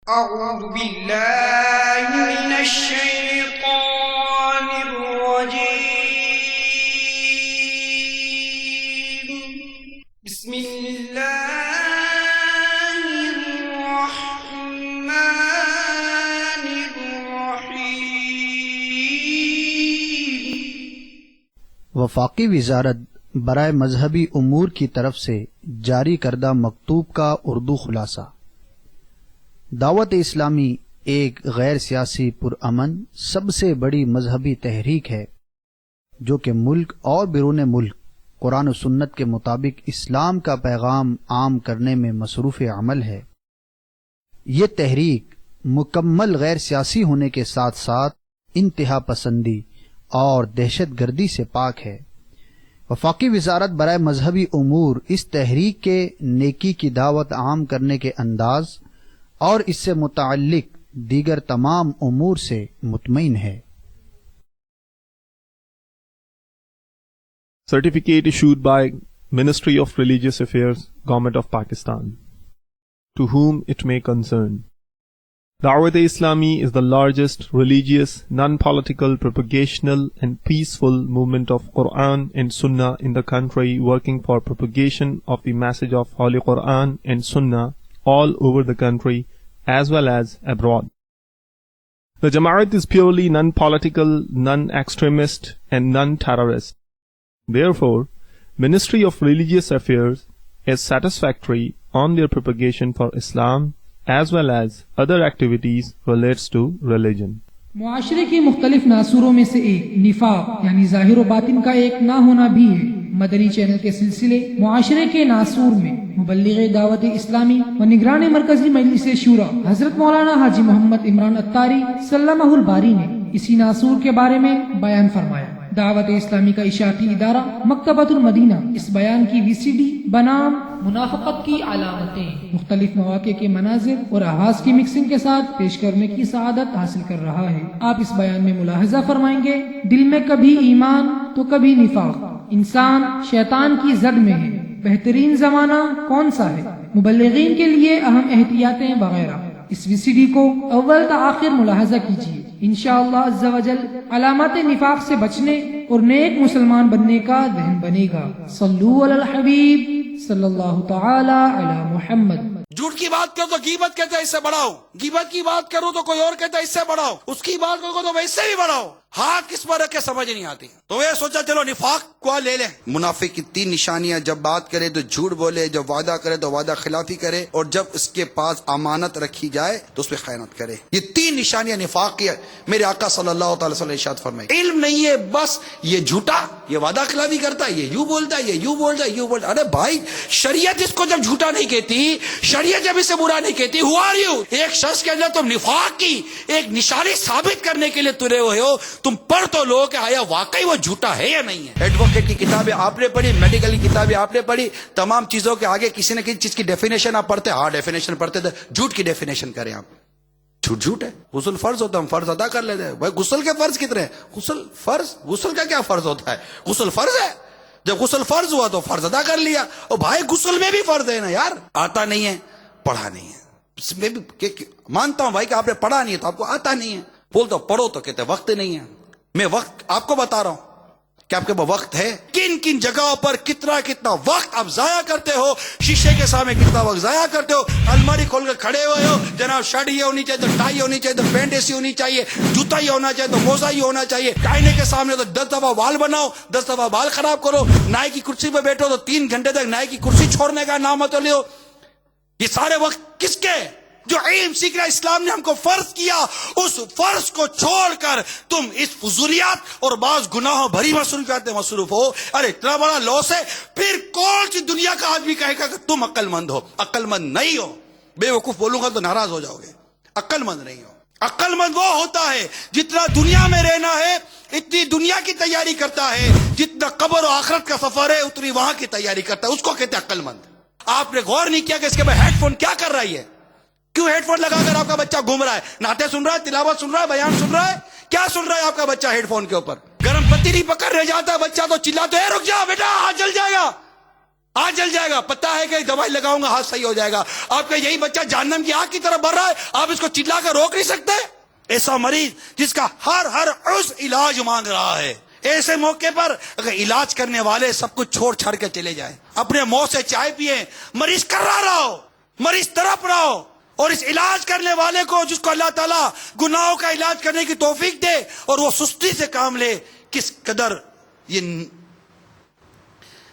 أعوذ بالله من الشيطان الرجيم بسم الله الرحمن الرحيم وفاقی وزارت برائے مذہبی امور کی طرف سے جاری کردہ مکتوب کا اردو خلاصہ۔ دعوت اسلامی ایک غیر سیاسی پرامن سب سے بڑی مذہبی تحریک ہے جو کہ ملک اور بیرون ملک قرآن و سنت کے مطابق اسلام کا پیغام عام کرنے میں مصروف عمل ہے۔ یہ تحریک مکمل غیر سیاسی ہونے کے ساتھ ساتھ انتہا پسندی اور دہشت گردی سے پاک ہے۔ وفاقی وزارت برائے مذہبی امور اس تحریک کے نیکی کی دعوت عام کرنے کے انداز اور اس سے متعلق دیگر تمام امور سے مطمئن ہے۔ Certificate issued by Ministry of Religious Affairs, Government of Pakistan. To whom it may concern. Dawat-e-Islami is the largest religious, non-political, propagational and peaceful movement of Quran and Sunnah in the country, working for propagation of the message of Holy Quran and Sunnah all over the country as well as abroad. The Jamaat is purely non-political, non-extremist and non-terrorist. Therefore, Ministry of Religious Affairs is satisfactory on their propagation for Islam as well as other activities relates to religion. معاشرے کے مختلف ناسوروں میں سے ایک نفاق یعنی ظاہر و باطن کا ایک نہ ہونا بھی ہے۔ مدنی چینل کے سلسلے معاشرے کے ناسور میں مبلغ دعوت اسلامی و نگران مرکزی مجلس شورا حضرت مولانا حاجی محمد عمران اتاری سلمہ الباری نے اسی ناسور کے بارے میں بیان فرمایا۔ دعوت اسلامی کا اشاعتی ادارہ مکتبۃ المدینہ اس بیان کی VCD بنام منافقت کی علامتیں مختلف مواقع کے مناظر اور آواز کی مکسنگ کے ساتھ پیش کرنے کی سعادت حاصل کر رہا ہے۔ آپ اس بیان میں ملاحظہ فرمائیں گے، دل میں کبھی ایمان تو کبھی نفاق، انسان شیطان کی زد میں ہے، بہترین زمانہ کون سا ہے، مبلغین کے لیے اہم احتیاطیں وغیرہ۔ اس VCD کو اول تا آخر ملاحظہ کیجیے، انشاءاللہ عز و جل علامات نفاق سے بچنے اور نیک مسلمان بننے کا ذہن بنے گا۔ صلو علی الحبیب صلی اللہ تعالی علی محمد۔ جھوٹ کی بات کرو تو غیبت کہتا ہے اس سے بڑھاؤ، غیبت کی بات کرو تو کوئی اور کہتا ہے اس سے بڑھاؤ، اس کی بات کرو تو اس سے بھی بڑھاؤ، ہاتھ کس پر رکھ کے سمجھ نہیں آتی۔ تو یہ سوچا چلو نفاق کو لے لیں۔ منافق کی 3 نشانیاں، جب بات کرے تو جھوٹ بولے، جب وعدہ کرے تو وعدہ خلافی کرے، اور جب اس کے پاس امانت رکھی جائے تو اس پہ خیانت کرے۔ یہ 3 نشانیاں نفاق کی ہے۔ میرے آقا صلی اللہ تعالی وسلم نے ارشاد فرمایا، علم نہیں ہے بس یہ جھوٹا، یہ وعدہ خلافی کرتا ہے، یہ یوں بولتا ہے، یہ یوں بولتا ہے، یوں بولتا ہے۔ ارے بھائی، شریعت اس کو جب جھوٹا نہیں کہتی، شریعت جب اسے برا نہیں کہتی، who are you؟ ایک شخص کے اندر تم نفاق کی ایک نشانی ثابت کرنے کے لیے تلے ہوئے ہو، تم پڑھ تو لو کہ آیا واقعی وہ جھوٹا ہے یا نہیں ہے۔ ایڈوکیٹ کی کتابیں آپ نے پڑھی، میڈیکل کی کتابیں آپ نے پڑھی، تمام چیزوں کے آگے کسی نہ کسی چیز کی ڈیفینیشن آپ پڑھتے ہیں۔ ہاں ڈیفینیشن پڑھتے تھے، جھوٹ کی ڈیفینیشن کریں آپ۔ جھوٹ ہے۔ غسل فرض ہوتا ہے، ہم فرض ادا کر لیتے ہیں۔ بھائی غسل کے فرض کتنے ہیں؟ غسل کا کیا فرض ہوتا ہے؟ غسل فرض ہے، جب غسل فرض ہوا تو فرض ادا کر لیا۔ اور بھائی غسل میں بھی فرض ہے نا یار، آتا نہیں ہے، پڑھا نہیں ہے۔ میں بھی مانتا ہوں بھائی کہ آپ نے پڑھا نہیں ہے تو آپ کو آتا نہیں ہے، بولتا پڑھو تو کہتے وقت نہیں ہے۔ میں وقت آپ کو بتا رہا ہوں کہ آپ کے پاس وقت ہے، کن کن جگہوں پر کتنا وقت آپ ضائع کرتے ہو، شیشے کے سامنے کتنا وقت ضائع کرتے ہو، الماری کھول کے کھڑے ہوئے ہو، جناب شرٹ یہ ہونی چاہیے تو ٹائی ہونی چاہیے تو پینٹ ایسی ہونی چاہیے، جوتا یہ ہونا چاہیے تو موزہ یہ ہونا چاہیے، آئینے کے سامنے تو 10 دفعہ بال بناؤ، 10 دفعہ بال خراب کرو، نائی کی کرسی پہ بیٹھو تو 3 گھنٹے تک نائی کی کرسی چھوڑنے کا نام مت لو۔ یہ سارے وقت کس کے؟ جو علم سیکھنا اسلام نے ہم کو فرض کیا، اس فرض کو چھوڑ کر تم اس فضولیات اور بعض گناہوں بھری مصروفیات میں مصروف ہو۔ ارے اتنا بڑا لاس ہے، پھر کون سی دنیا کا آدمی کہے گا کہ تم عقل مند ہو؟ عقل مند نہیں ہو۔ بے وقوف بولوں گا تو ناراض ہو جاؤ گے۔ عقل مند نہیں ہو۔ عقل مند وہ ہوتا ہے جتنا دنیا میں رہنا ہے اتنی دنیا کی تیاری کرتا ہے، جتنا قبر و آخرت کا سفر ہے اتنی وہاں کی تیاری کرتا ہے، اس کو کہتے ہیں عقل مند۔ آپ نے غور نہیں کیا کہ اس کے بعد ہیڈ فون کیا کر رہی ہے؟ کیوں ہیڈ فون لگا کر آپ کا بچہ گھوم رہا ہے؟ نعتیں سن رہا ہے، تلاوت سن رہا ہے، بیان سن رہا ہے، کیا سن رہا ہے آپ کا بچہ ہیڈ فون کے اوپر؟ گرم پتی نہیں پکڑنے جاتا ہے بچہ تو چلاتے ہیں رک جا بیٹا ہاتھ جل جائے گا۔ آج جل جائے گا، پتہ ہے کہ دوائی لگاؤں گا ہاتھ صحیح ہو جائے گا. آپ کا یہی بچہ جہنم کی آگ کی طرف بڑھ رہا ہے، آپ اس کو چلا کر روک نہیں سکتے؟ ایسا مریض جس کا ہر عضو علاج مانگ رہا ہے، ایسے موقع پر اگر علاج کرنے والے سب کچھ چھوڑ چھاڑ کے چلے جائیں، اپنے منہ سے چائے پیئیں، مریض کر رہا ہو، مریض تڑپ رہا ہو، اور اس علاج کرنے والے کو جس کو اللہ تعالیٰ گناہوں کا علاج کرنے کی توفیق دے اور وہ سستی سے کام لے، کس قدر یہ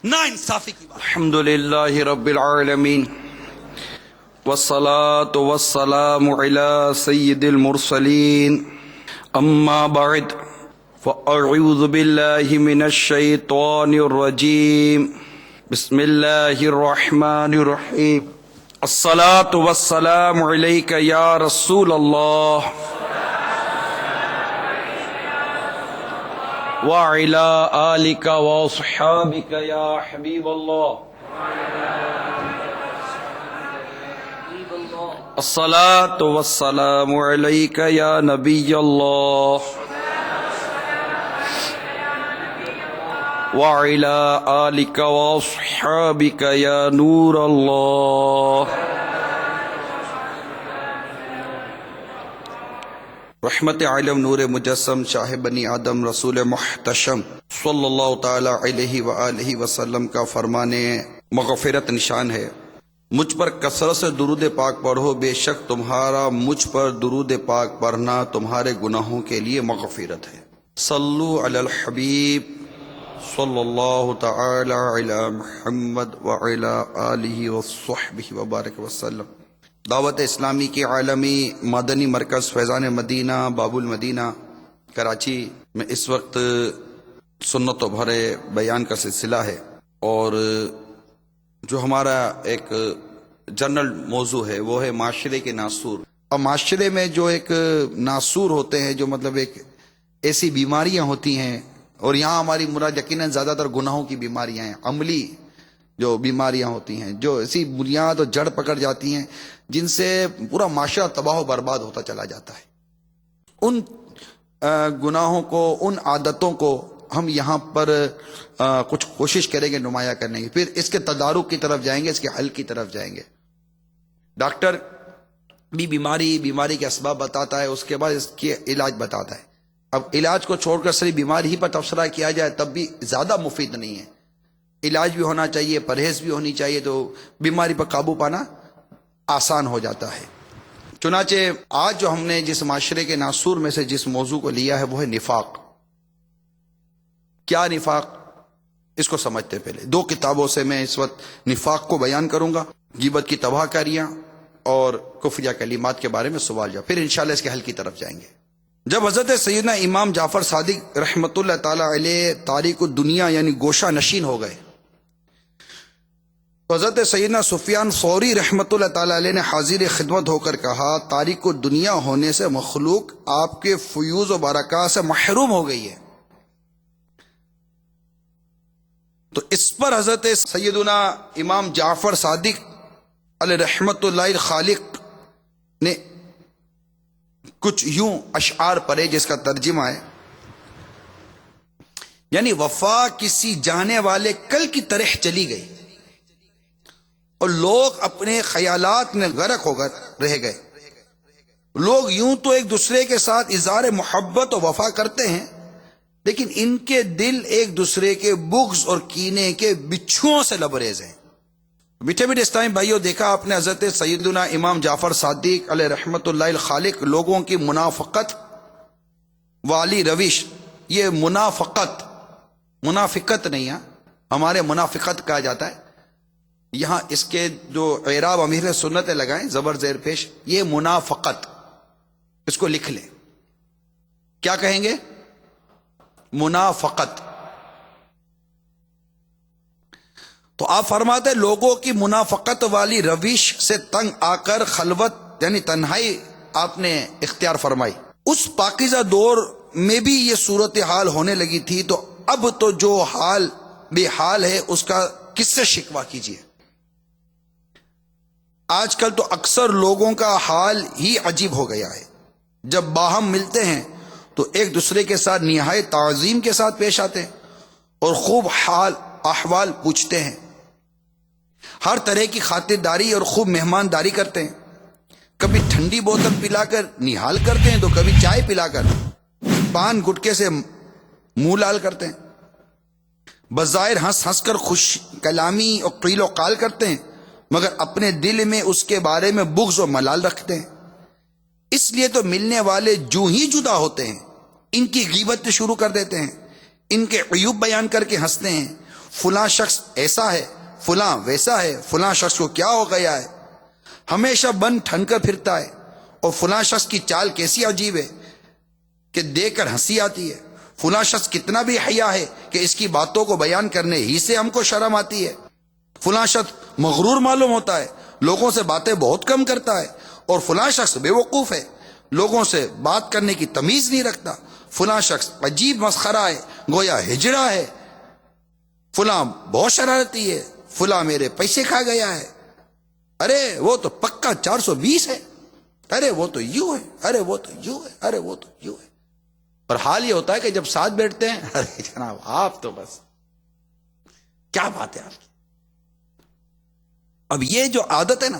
نا انصافی کی بات. الحمد للہ رب العالمین والصلاة والسلام على سید المرسلین اما بعد فاعوذ باللہ من الشیطان الرجیم بسم اللہ الرحمن الرحیم الصلاة والسلام علیک یا رسول اللہ وعلى آلك وصحابك يا حبيب الله الصلاة والسلام عليك يا نبي الله وعلى آلك وصحابك يا نور الله. رحمت عالم نور مجسم شاہ بنی آدم رسول محتشم صلی اللہ تعالی علیہ وآلہ وسلم کا فرمان مغفرت نشان ہے، مجھ پر کثرت سے درود پاک پڑھو، بے شک تمہارا مجھ پر درود پاک پڑھنا تمہارے گناہوں کے لیے مغفرت ہے. صلو علی الحبیب صلی اللہ تعالی علی محمد وعلی آلہ وصحبہ وبارک وسلم. دعوت اسلامی کے عالمی مدنی مرکز فیضان مدینہ باب المدینہ کراچی میں اس وقت سنت و بھرے بیان کا سلسلہ ہے، اور جو ہمارا ایک جنرل موضوع ہے وہ ہے معاشرے کے ناسور. اب معاشرے میں جو ایک ناسور ہوتے ہیں، جو مطلب ایک ایسی بیماریاں ہوتی ہیں، اور یہاں ہماری مراد یقیناً زیادہ تر گناہوں کی بیماریاں ہیں، عملی جو بیماریاں ہوتی ہیں، جو ایسی بنیاد اور جڑ پکڑ جاتی ہیں جن سے پورا معاشرہ تباہ و برباد ہوتا چلا جاتا ہے. ان گناہوں کو، ان عادتوں کو ہم یہاں پر کچھ کوشش کریں گے نمایاں کرنے کی، پھر اس کے تدارک کی طرف جائیں گے، اس کے حل کی طرف جائیں گے. ڈاکٹر بھی بیماری کے اسباب بتاتا ہے، اس کے بعد اس کے علاج بتاتا ہے. اب علاج کو چھوڑ کر صرف بیماری ہی پر تبصرہ کیا جائے تب بھی زیادہ مفید نہیں ہے. علاج بھی ہونا چاہیے، پرہیز بھی ہونی چاہیے، تو بیماری پر قابو پانا آسان ہو جاتا ہے. چنانچہ آج جو ہم نے جس معاشرے کے ناسور میں سے جس موضوع کو لیا ہے وہ ہے نفاق. کیا نفاق، اس کو سمجھتے پہلے. دو کتابوں سے میں اس وقت نفاق کو بیان کروں گا، غیبت کی تباہ کاریاں اور کفریہ کلمات کے بارے میں سوال جواب، پھر انشاءاللہ اس کے حل کی طرف جائیں گے. جب حضرت سیدنا امام جعفر صادق رحمۃ اللہ تعالی علیہ تاریک الدنیا یعنی گوشہ نشین ہو گئے، حضرت سیدنا سفیان ثوری رحمۃ اللہ تعالی علیہ نے حاضر خدمت ہو کر کہا، تاریک الدنیا ہونے سے مخلوق آپ کے فیوز و برکات سے محروم ہو گئی ہے. تو اس پر حضرت سیدنا امام جعفر صادق علیہ رحمۃ اللہ خالق نے کچھ یوں اشعار پڑھے جس کا ترجمہ ہے، یعنی وفا کسی جانے والے کل کی طرح چلی گئی اور لوگ اپنے خیالات میں غرق ہو کر رہ گئے. لوگ یوں تو ایک دوسرے کے ساتھ اظہار محبت و وفا کرتے ہیں، لیکن ان کے دل ایک دوسرے کے بغض اور کینے کے بچھوؤں سے لبریز ہیں. میٹھے میٹھے اسلامی بھائیوں، دیکھا آپ نے حضرت سیدنا امام جعفر صادق علیہ رحمۃ اللہ الخالق لوگوں کی منافقت والی روش. یہ منافقت نہیں ہے، ہمارے منافقت کہا جاتا ہے. یہاں اس کے جو اعراب امیر سنت لگائیں زبر زیر پیش، یہ منافقت، اس کو لکھ لیں. کیا کہیں گے؟ منافقت. تو آپ فرماتے ہیں لوگوں کی منافقت والی روش سے تنگ آ کر خلوت یعنی تنہائی آپ نے اختیار فرمائی. اس پاکیزہ دور میں بھی یہ صورتحال ہونے لگی تھی، تو اب تو جو حال بے حال ہے اس کا کس سے شکوہ کیجیے. آج کل تو اکثر لوگوں کا حال ہی عجیب ہو گیا ہے. جب باہم ملتے ہیں تو ایک دوسرے کے ساتھ نہایت تعظیم کے ساتھ پیش آتے ہیں اور خوب حال احوال پوچھتے ہیں. ہر طرح کی خاطرداری اور خوب مہمانداری کرتے ہیں. کبھی ٹھنڈی بوتل پلا کر نہال کرتے ہیں تو کبھی چائے پلا کر پان گٹکے سے منہ لال کرتے ہیں. بظاہر ہنس ہنس کر خوش کلامی اور قیل و قال کرتے ہیں، مگر اپنے دل میں اس کے بارے میں بغض و ملال رکھتے ہیں. اس لیے تو ملنے والے جو ہی جدا ہوتے ہیں ان کی غیبت شروع کر دیتے ہیں، ان کے عیوب بیان کر کے ہنستے ہیں. فلاں شخص ایسا ہے، فلاں ویسا ہے، فلاں شخص کو کیا ہو گیا ہے، ہمیشہ بن ٹھن کر پھرتا ہے، اور فلاں شخص کی چال کیسی عجیب ہے کہ دیکھ کر ہنسی آتی ہے. فلاں شخص کتنا بھی حیا ہے کہ اس کی باتوں کو بیان کرنے ہی سے ہم کو شرم آتی ہے. فلاں شخص مغرور معلوم ہوتا ہے، لوگوں سے باتیں بہت کم کرتا ہے، اور فلاں شخص بے وقوف ہے، لوگوں سے بات کرنے کی تمیز نہیں رکھتا. فلاں شخص عجیب مسخرہ ہے، گویا ہجڑا ہے. فلاں بہت شرارتی ہے، فلاں میرے پیسے کھا گیا ہے، ارے وہ تو پکا 420 ہے، ارے وہ تو یوں ہے، ارے وہ تو یوں ہے، ارے وہ تو یوں ہے. اور حال یہ ہوتا ہے کہ جب ساتھ بیٹھتے ہیں، ارے جناب آپ تو بس کیا بات ہے آپ کی. اب یہ جو عادت ہے نا،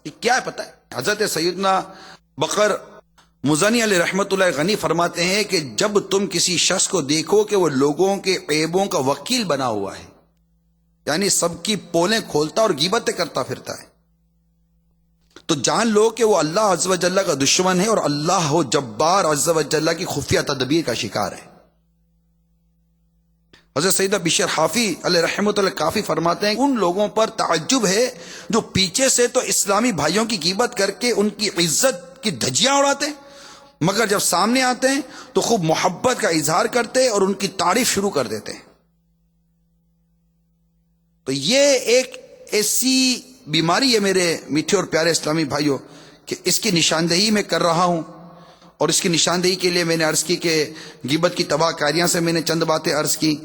یہ کیا ہے پتہ ہے؟ حضرت سیدنا بقر مزنی علیہ رحمت اللہ غنی فرماتے ہیں کہ جب تم کسی شخص کو دیکھو کہ وہ لوگوں کے عیبوں کا وکیل بنا ہوا ہے، یعنی سب کی پولیں کھولتا اور غیبتیں کرتا پھرتا ہے، تو جان لو کہ وہ اللہ عز و جل کا دشمن ہے اور اللہ و جبار عز و جل کی خفیہ تدبیر کا شکار ہے. حضرت سیدہ بشر حافی علیہ رحمۃ اللہ کافی فرماتے ہیں ان لوگوں پر تعجب ہے جو پیچھے سے تو اسلامی بھائیوں کی غیبت کر کے ان کی عزت کی دھجیاں اڑاتے ہیں، مگر جب سامنے آتے ہیں تو خوب محبت کا اظہار کرتے اور ان کی تعریف شروع کر دیتے ہیں. تو یہ ایک ایسی بیماری ہے میرے میٹھے اور پیارے اسلامی بھائیوں کہ اس کی نشاندہی میں کر رہا ہوں، اور اس کی نشاندہی کے لیے میں نے عرض کی کہ غیبت کی تباہ کاریاں سے میں نے چند باتیں عرض کی.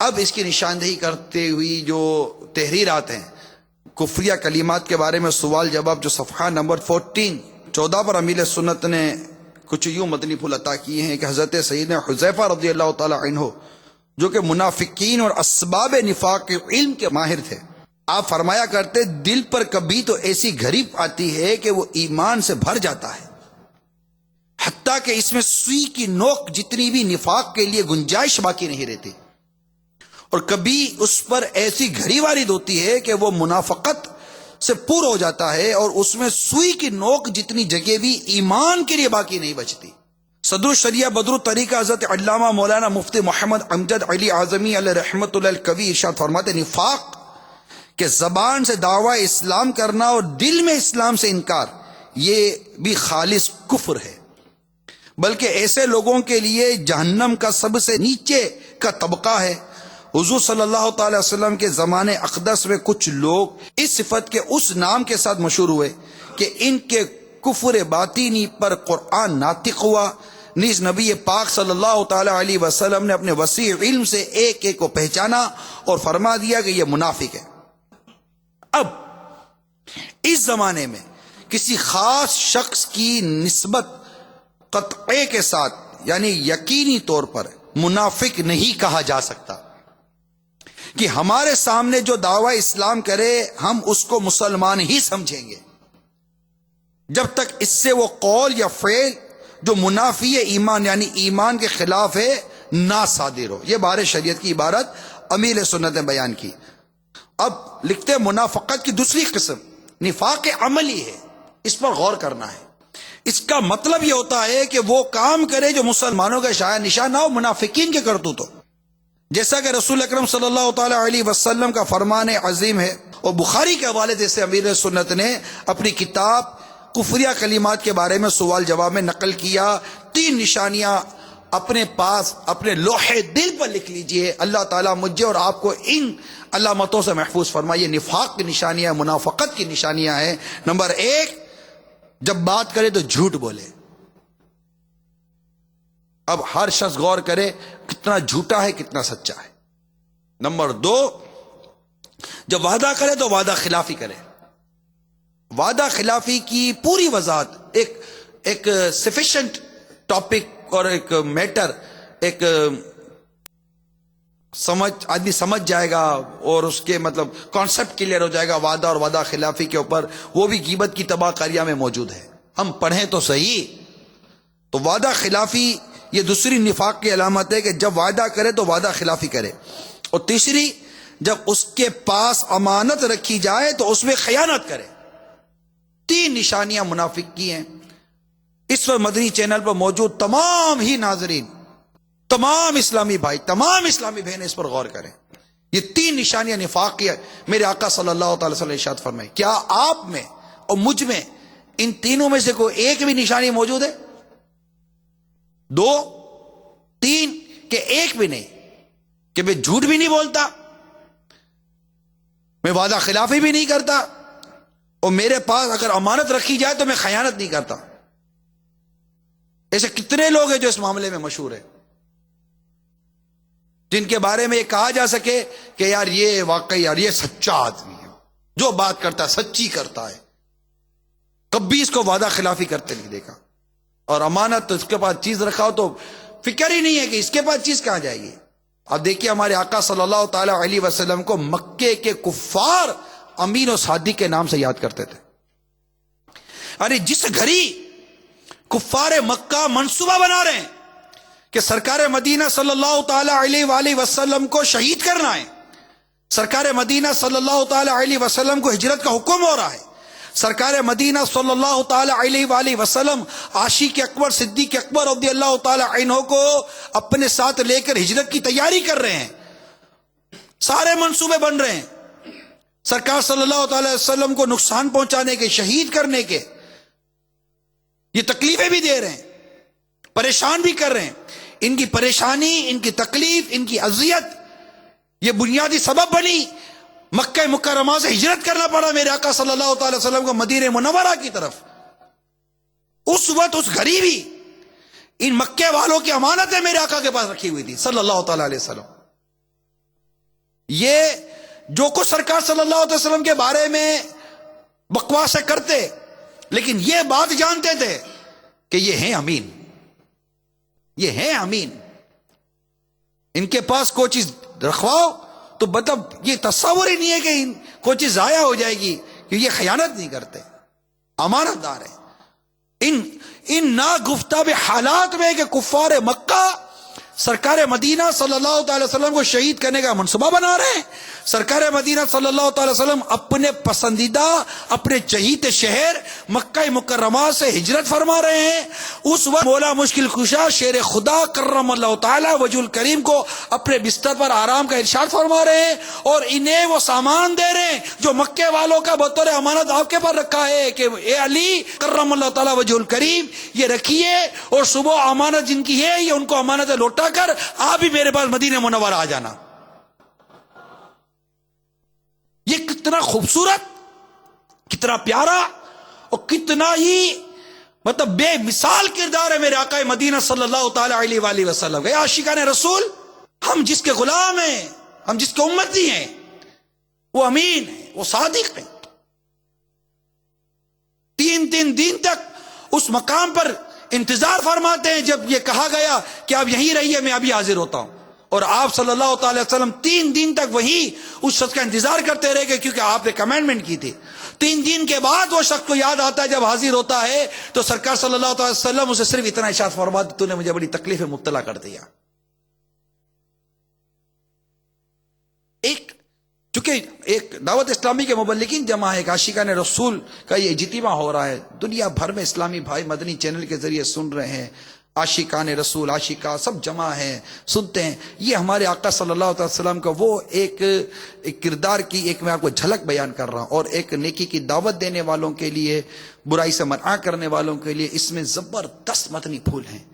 اب اس کی نشاندہی کرتے ہوئی جو تحریرات ہیں کفریہ کلمات کے بارے میں سوال جواب جو صفحہ نمبر 14 پر امیل سنت نے کچھ یوں مدنی پھول عطا کیے ہیں کہ حضرت سیدنا حذیفہ رضی اللہ تعالی عنہ جو کہ منافقین اور اسباب نفاق کے علم کے ماہر تھے، آپ فرمایا کرتے دل پر کبھی تو ایسی گھڑی آتی ہے کہ وہ ایمان سے بھر جاتا ہے، حتیٰ کہ اس میں سوئی کی نوک جتنی بھی نفاق کے لیے گنجائش باقی نہیں رہتی، اور کبھی اس پر ایسی گھڑی وارد ہوتی ہے کہ وہ منافقت سے پور ہو جاتا ہے اور اس میں سوئی کی نوک جتنی جگہ بھی ایمان کے لیے باقی نہیں بچتی. صدر الشریعہ بدر الطریقہ حضرت علامہ مولانا مفتی محمد امجد علی اعظمی علیہ رحمت اللہ الکوی ارشاد فرماتے نفاق کہ زبان سے دعوی اسلام کرنا اور دل میں اسلام سے انکار، یہ بھی خالص کفر ہے، بلکہ ایسے لوگوں کے لیے جہنم کا سب سے نیچے کا طبقہ ہے. حضور صلی اللہ تعالی وسلم کے زمانے اقدس میں کچھ لوگ اس صفت کے اس نام کے ساتھ مشہور ہوئے کہ ان کے کفر باطنی پر قرآن ناطق ہوا. نیز نبی پاک صلی اللہ تعالی علیہ وسلم نے اپنے وسیع علم سے ایک ایک کو پہچانا اور فرما دیا کہ یہ منافق ہے. اب اس زمانے میں کسی خاص شخص کی نسبت قطعے کے ساتھ یعنی یقینی طور پر منافق نہیں کہا جا سکتا کہ ہمارے سامنے جو دعوی اسلام کرے ہم اس کو مسلمان ہی سمجھیں گے جب تک اس سے وہ قول یا فعل جو منافی ایمان یعنی ایمان کے خلاف ہے نہ صادر ہو. یہ بار شریعت کی عبارت امیر سنت نے بیان کی. اب لکھتے ہیں منافقت کی دوسری قسم نفاق عملی ہے، اس پر غور کرنا ہے. اس کا مطلب یہ ہوتا ہے کہ وہ کام کرے جو مسلمانوں کا شایع نشان نہ ہو، منافقین کے کرتوت ہو. جیسا کہ رسول اکرم صلی اللہ تعالی علیہ وسلم کا فرمان عظیم ہے اور بخاری کے حوالے سے امیر سنت نے اپنی کتاب کفریہ کلمات کے بارے میں سوال جواب میں نقل کیا. 3 نشانیاں اپنے پاس اپنے لوحے دل پر لکھ لیجئے. اللہ تعالیٰ مجھے اور آپ کو ان علامتوں سے محفوظ فرمائے. یہ نفاق کی نشانیاں، منافقت کی نشانیاں ہیں. نمبر 1، جب بات کرے تو جھوٹ بولے. اب ہر شخص غور کرے کتنا جھوٹا ہے کتنا سچا ہے. نمبر 2، جب وعدہ کرے تو وعدہ خلافی کرے. وعدہ خلافی کی پوری وضاحت ایک سفیشینٹ ٹاپک اور ایک میٹر ایک آدمی سمجھ جائے گا اور اس کے مطلب کانسیپٹ کلیئر ہو جائے گا وعدہ اور وعدہ خلافی کے اوپر، وہ بھی غیبت کی تباہ کاریاں میں موجود ہے. ہم پڑھیں تو صحیح. تو وعدہ خلافی یہ دوسری نفاق کی علامت ہے کہ جب وعدہ کرے تو وعدہ خلافی کرے. اور تیسری، جب اس کے پاس امانت رکھی جائے تو اس میں خیانت کرے. 3 نشانیاں منافق کی ہیں. اس وقت مدنی چینل پر موجود تمام ہی ناظرین، تمام اسلامی بھائی، تمام اسلامی بہنیں اس پر غور کریں. یہ 3 نشانیاں نفاق کی ہے. میرے آقا صلی اللہ تعالی وسلم ارشاد فرمائے، کیا آپ میں اور مجھ میں ان تینوں میں سے کوئی ایک بھی نشانی موجود ہے؟ 2 3 کہ ایک بھی نہیں؟ کہ میں جھوٹ بھی نہیں بولتا، میں وعدہ خلافی بھی نہیں کرتا، اور میرے پاس اگر امانت رکھی جائے تو میں خیانت نہیں کرتا. ایسے کتنے لوگ ہیں جو اس معاملے میں مشہور ہیں، جن کے بارے میں یہ کہا جا سکے کہ یار یہ واقعی یار یہ سچا آدمی ہے، جو بات کرتا ہے سچی کرتا ہے، کبھی اس کو وعدہ خلافی کرتے نہیں دیکھا. اور امانت تو اس کے پاس چیز رکھا ہو تو فکر ہی نہیں ہے کہ اس کے پاس چیز کہاں جائے گی. اب دیکھیے ہمارے آقا صلی اللہ تعالی علیہ وسلم کو مکے کے کفار امین و صادق کے نام سے یاد کرتے تھے. ارے جس گھڑی کفار مکہ منصوبہ بنا رہے ہیں کہ سرکار مدینہ صلی اللہ تعالی علیہ وآلہ وسلم کو شہید کرنا ہے، سرکار مدینہ صلی اللہ تعالی علیہ وسلم کو ہجرت کا حکم ہو رہا ہے، سرکار مدینہ صلی اللہ تعالی علیہ وآلہ وسلم عاشق اکبر صدیق اکبر رضی اللہ تعالی عنہ کو اپنے ساتھ لے کر ہجرت کی تیاری کر رہے ہیں، سارے منصوبے بن رہے ہیں، سرکار صلی اللہ تعالی وسلم کو نقصان پہنچانے کے، شہید کرنے کے، یہ تکلیفیں بھی دے رہے ہیں، پریشان بھی کر رہے ہیں. ان کی پریشانی، ان کی تکلیف، ان کی اذیت یہ بنیادی سبب بنی مکہ مکرمہ سے ہجرت کرنا پڑا میرے آقا صلی اللہ تعالی وسلم کو مدینہ منورہ کی طرف. اس وقت اس غریبی ان مکے والوں کی امانتیں میرے آقا کے پاس رکھی ہوئی تھی صلی اللہ تعالی علیہ وسلم. یہ جو کچھ سرکار صلی اللہ علیہ وسلم کے بارے میں بکواس کرتے، لیکن یہ بات جانتے تھے کہ یہ ہیں امین، یہ ہیں امین. ان کے پاس کوئی چیز رکھواؤ تو مطلب یہ تصور ہی نہیں ہے کہ کوئی چیز ضائع ہو جائے گی، کہ یہ خیانت نہیں کرتے، امانت دار ہیں. ان ناگفتاب حالات میں کہ کفار مکہ سرکار مدینہ صلی اللہ تعالی وسلم کو شہید کرنے کا منصوبہ بنا رہے ہیں. سرکار مدینہ صلی اللہ تعالی وسلم اپنے پسندیدہ، اپنے چہیتے شہر مکہ مکرمہ سے ہجرت فرما رہے ہیں. اس وقت مولا مشکل کشا شیر خدا کرم اللہ تعالی وجہ الکریم کو اپنے بستر پر آرام کا ارشاد فرما رہے ہیں، اور انہیں وہ سامان دے رہے ہیں جو مکے والوں کا بطور امانت آپ کے پر رکھا ہے کہ اے علی کرم اللہ تعالی وجہ الکریم یہ رکھیے، اور صبح امانت جن کی ہے یہ ان کو امانت لوٹا کر آپ بھی میرے پاس مدینہ منورہ آ جانا. یہ کتنا خوبصورت، کتنا پیارا اور کتنا ہی مطلب بے مثال کردار ہے میرے آقا مدینہ صلی اللہ تعالی علیہ وآلہ وسلم کا. عاشقان رسول، ہم جس کے غلام ہیں، ہم جس کے امتی ہیں، وہ امین ہیں، وہ صادق ہیں. 3 دن تک اس مقام پر انتظار فرماتے ہیں. جب یہ کہا گیا کہ آپ یہیں رہیے میں ابھی حاضر ہوتا ہوں، اور آپ صلی اللہ تعالی وسلم 3 دن تک وہی اس شخص کا انتظار کرتے رہے گئے، کیونکہ آپ نے کمینڈمنٹ کی تھی. 3 دن کے بعد وہ شخص کو یاد آتا ہے، جب حاضر ہوتا ہے تو سرکار صلی اللہ تعالی وسلم اسے صرف اتنا ارشاد فرماتے، تو نے مجھے بڑی تکلیف میں مبتلا کر دیا. چونکہ ایک دعوت اسلامی کے مبلغین جمع ہے، ایک عاشقان رسول کا یہ اجتماع ہو رہا ہے، دنیا بھر میں اسلامی بھائی مدنی چینل کے ذریعے سن رہے ہیں، عاشقان رسول، عاشقہ سب جمع ہیں، سنتے ہیں. یہ ہمارے آقا صلی اللہ علیہ وسلم کا وہ ایک کردار کی ایک میں آپ کو جھلک بیان کر رہا ہوں، اور ایک نیکی کی دعوت دینے والوں کے لیے، برائی سے منع کرنے والوں کے لیے اس میں زبردست مدنی پھول ہیں.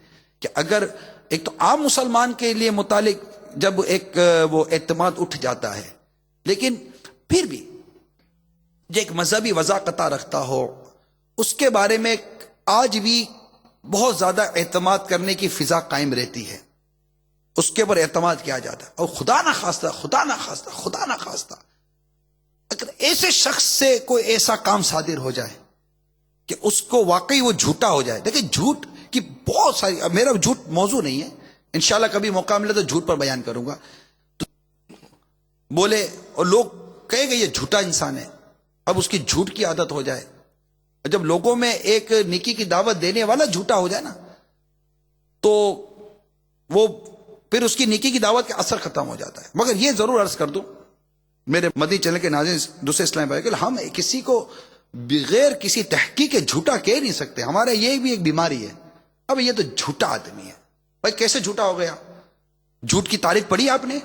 کہ اگر ایک تو عام مسلمان کے لیے متعلق جب ایک وہ اعتماد اٹھ جاتا ہے، لیکن پھر بھی جو ایک مذہبی وضاقت رکھتا ہو اس کے بارے میں آج بھی بہت زیادہ اعتماد کرنے کی فضا قائم رہتی ہے، اس کے اوپر اعتماد کیا جاتا ہے. اور خدا نہ خواستہ اگر ایسے شخص سے کوئی ایسا کام صادر ہو جائے کہ اس کو واقعی وہ جھوٹا ہو جائے. دیکھیں جھوٹ کی بہت ساری، میرا جھوٹ موضوع نہیں ہے، انشاءاللہ کبھی موقع ملے تو جھوٹ پر بیان کروں گا. تو بولے اور لوگ کہے گا یہ جھوٹا انسان ہے، اب اس کی جھوٹ کی عادت ہو جائے، جب لوگوں میں ایک نیکی کی دعوت دینے والا جھوٹا ہو جائے نا تو وہ پھر اس کی نیکی کی دعوت کا اثر ختم ہو جاتا ہے. مگر یہ ضرور عرض کر دوں میرے مدنی چینل کے ناظرین دوسرے اسلام بھائی کہ ہم کسی کو بغیر کسی تحقیق کے جھوٹا کہہ نہیں سکتے. ہمارے یہ بھی ایک بیماری ہے، اب یہ تو جھوٹا آدمی ہے. بھائی کیسے جھوٹا ہو گیا؟ جھوٹ کی تعریف پڑھی آپ نے؟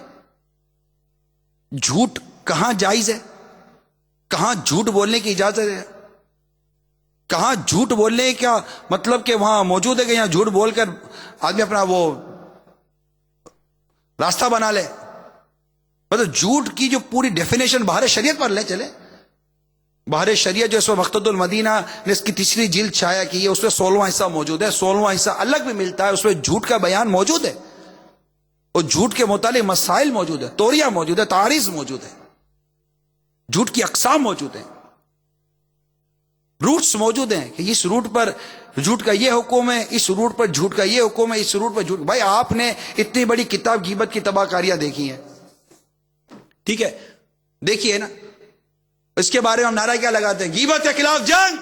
جھوٹ کہاں جائز ہے؟ کہاں جھوٹ بولنے کی اجازت ہے؟ کہاں جھوٹ بولنے کا مطلب کہ وہاں موجود ہے کہ یہاں جھوٹ بول کر آدمی اپنا وہ راستہ بنا لے؟ مطلب جھوٹ کی جو پوری ڈیفینیشن باہر شریعت پر لے چلے. باہر شریعت جو اس وقت مقتد المدینہ نے اس کی تیسری جلد شائع کی ہے، اس میں 16واں حصہ موجود ہے. 16واں حصہ الگ بھی ملتا ہے، اس میں جھوٹ کا بیان موجود ہے اور جھوٹ کے متعلق مسائل موجود ہے، توریہ موجود ہے، تعریض موجود ہے، جھوٹ کی اقسام موجود ہیں، روٹس موجود ہیں کہ اس روٹ پر جھوٹ کا یہ حکم ہے، اس روٹ پر جھوٹ کا یہ حکم ہے، اس روٹ پر جھوٹ. بھائی آپ نے اتنی بڑی کتاب غیبت کی تباہ کاریاں دیکھی ہیں، ٹھیک ہے، دیکھیے نا، اس کے بارے میں ہم نعرہ کیا لگاتے ہیں؟ غیبت کے خلاف جنگ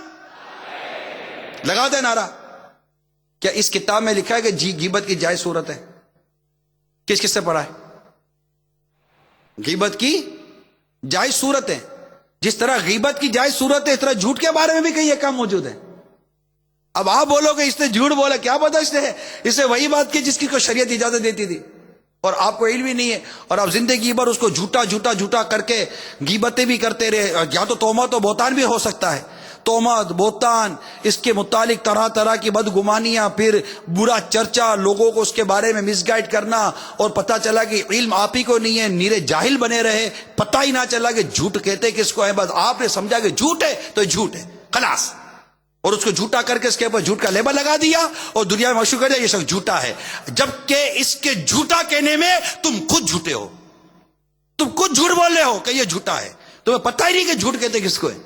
لگاتے ہیں نعرہ. کیا اس کتاب میں لکھا ہے کہ غیبت کی جائز صورت ہے؟ کس کس سے پڑھا ہے؟ غیبت کی جائز صورت ہے. جس طرح غیبت کی جائز صورت ہے اس طرح جھوٹ کے بارے میں بھی کئی احکام موجود ہیں. اب آپ بولو کہ اس نے جھوٹ بولا، کیا پتا اس نے وہی بات کی جس کی کو شریعت اجازت دیتی تھی اور آپ کو علم ہی نہیں ہے، اور آپ زندگی بھر اس کو جھوٹا جھوٹا جھوٹا کر کے غیبتیں بھی کرتے رہے. یا تو تہمت و بہتان بھی ہو سکتا ہے، تہمت بہتان، اس کے متعلق طرح طرح کی بدگمانیاں، پھر برا چرچا، لوگوں کو اس کے بارے میں مس گائیڈ کرنا، اور پتہ چلا کہ علم آپ ہی کو نہیں ہے، نیرے جاہل بنے رہے، پتہ ہی نہ چلا کہ جھوٹ کہتے کس کو ہے. بس آپ نے سمجھا کہ جھوٹ ہے تو جھوٹ ہے، خلاص، اور اس کو جھوٹا کر کے اس کے اوپر جھوٹ کا لیبل لگا دیا اور دنیا میں مشہور کر دیا یہ شخص جھوٹا ہے. جبکہ اس کے جھوٹا کہنے میں تم خود جھوٹے ہو، تم خود جھوٹ بول رہے ہو کہ یہ جھوٹا ہے، تمہیں پتہ ہی نہیں کہ جھوٹ کہتے کس کو ہے.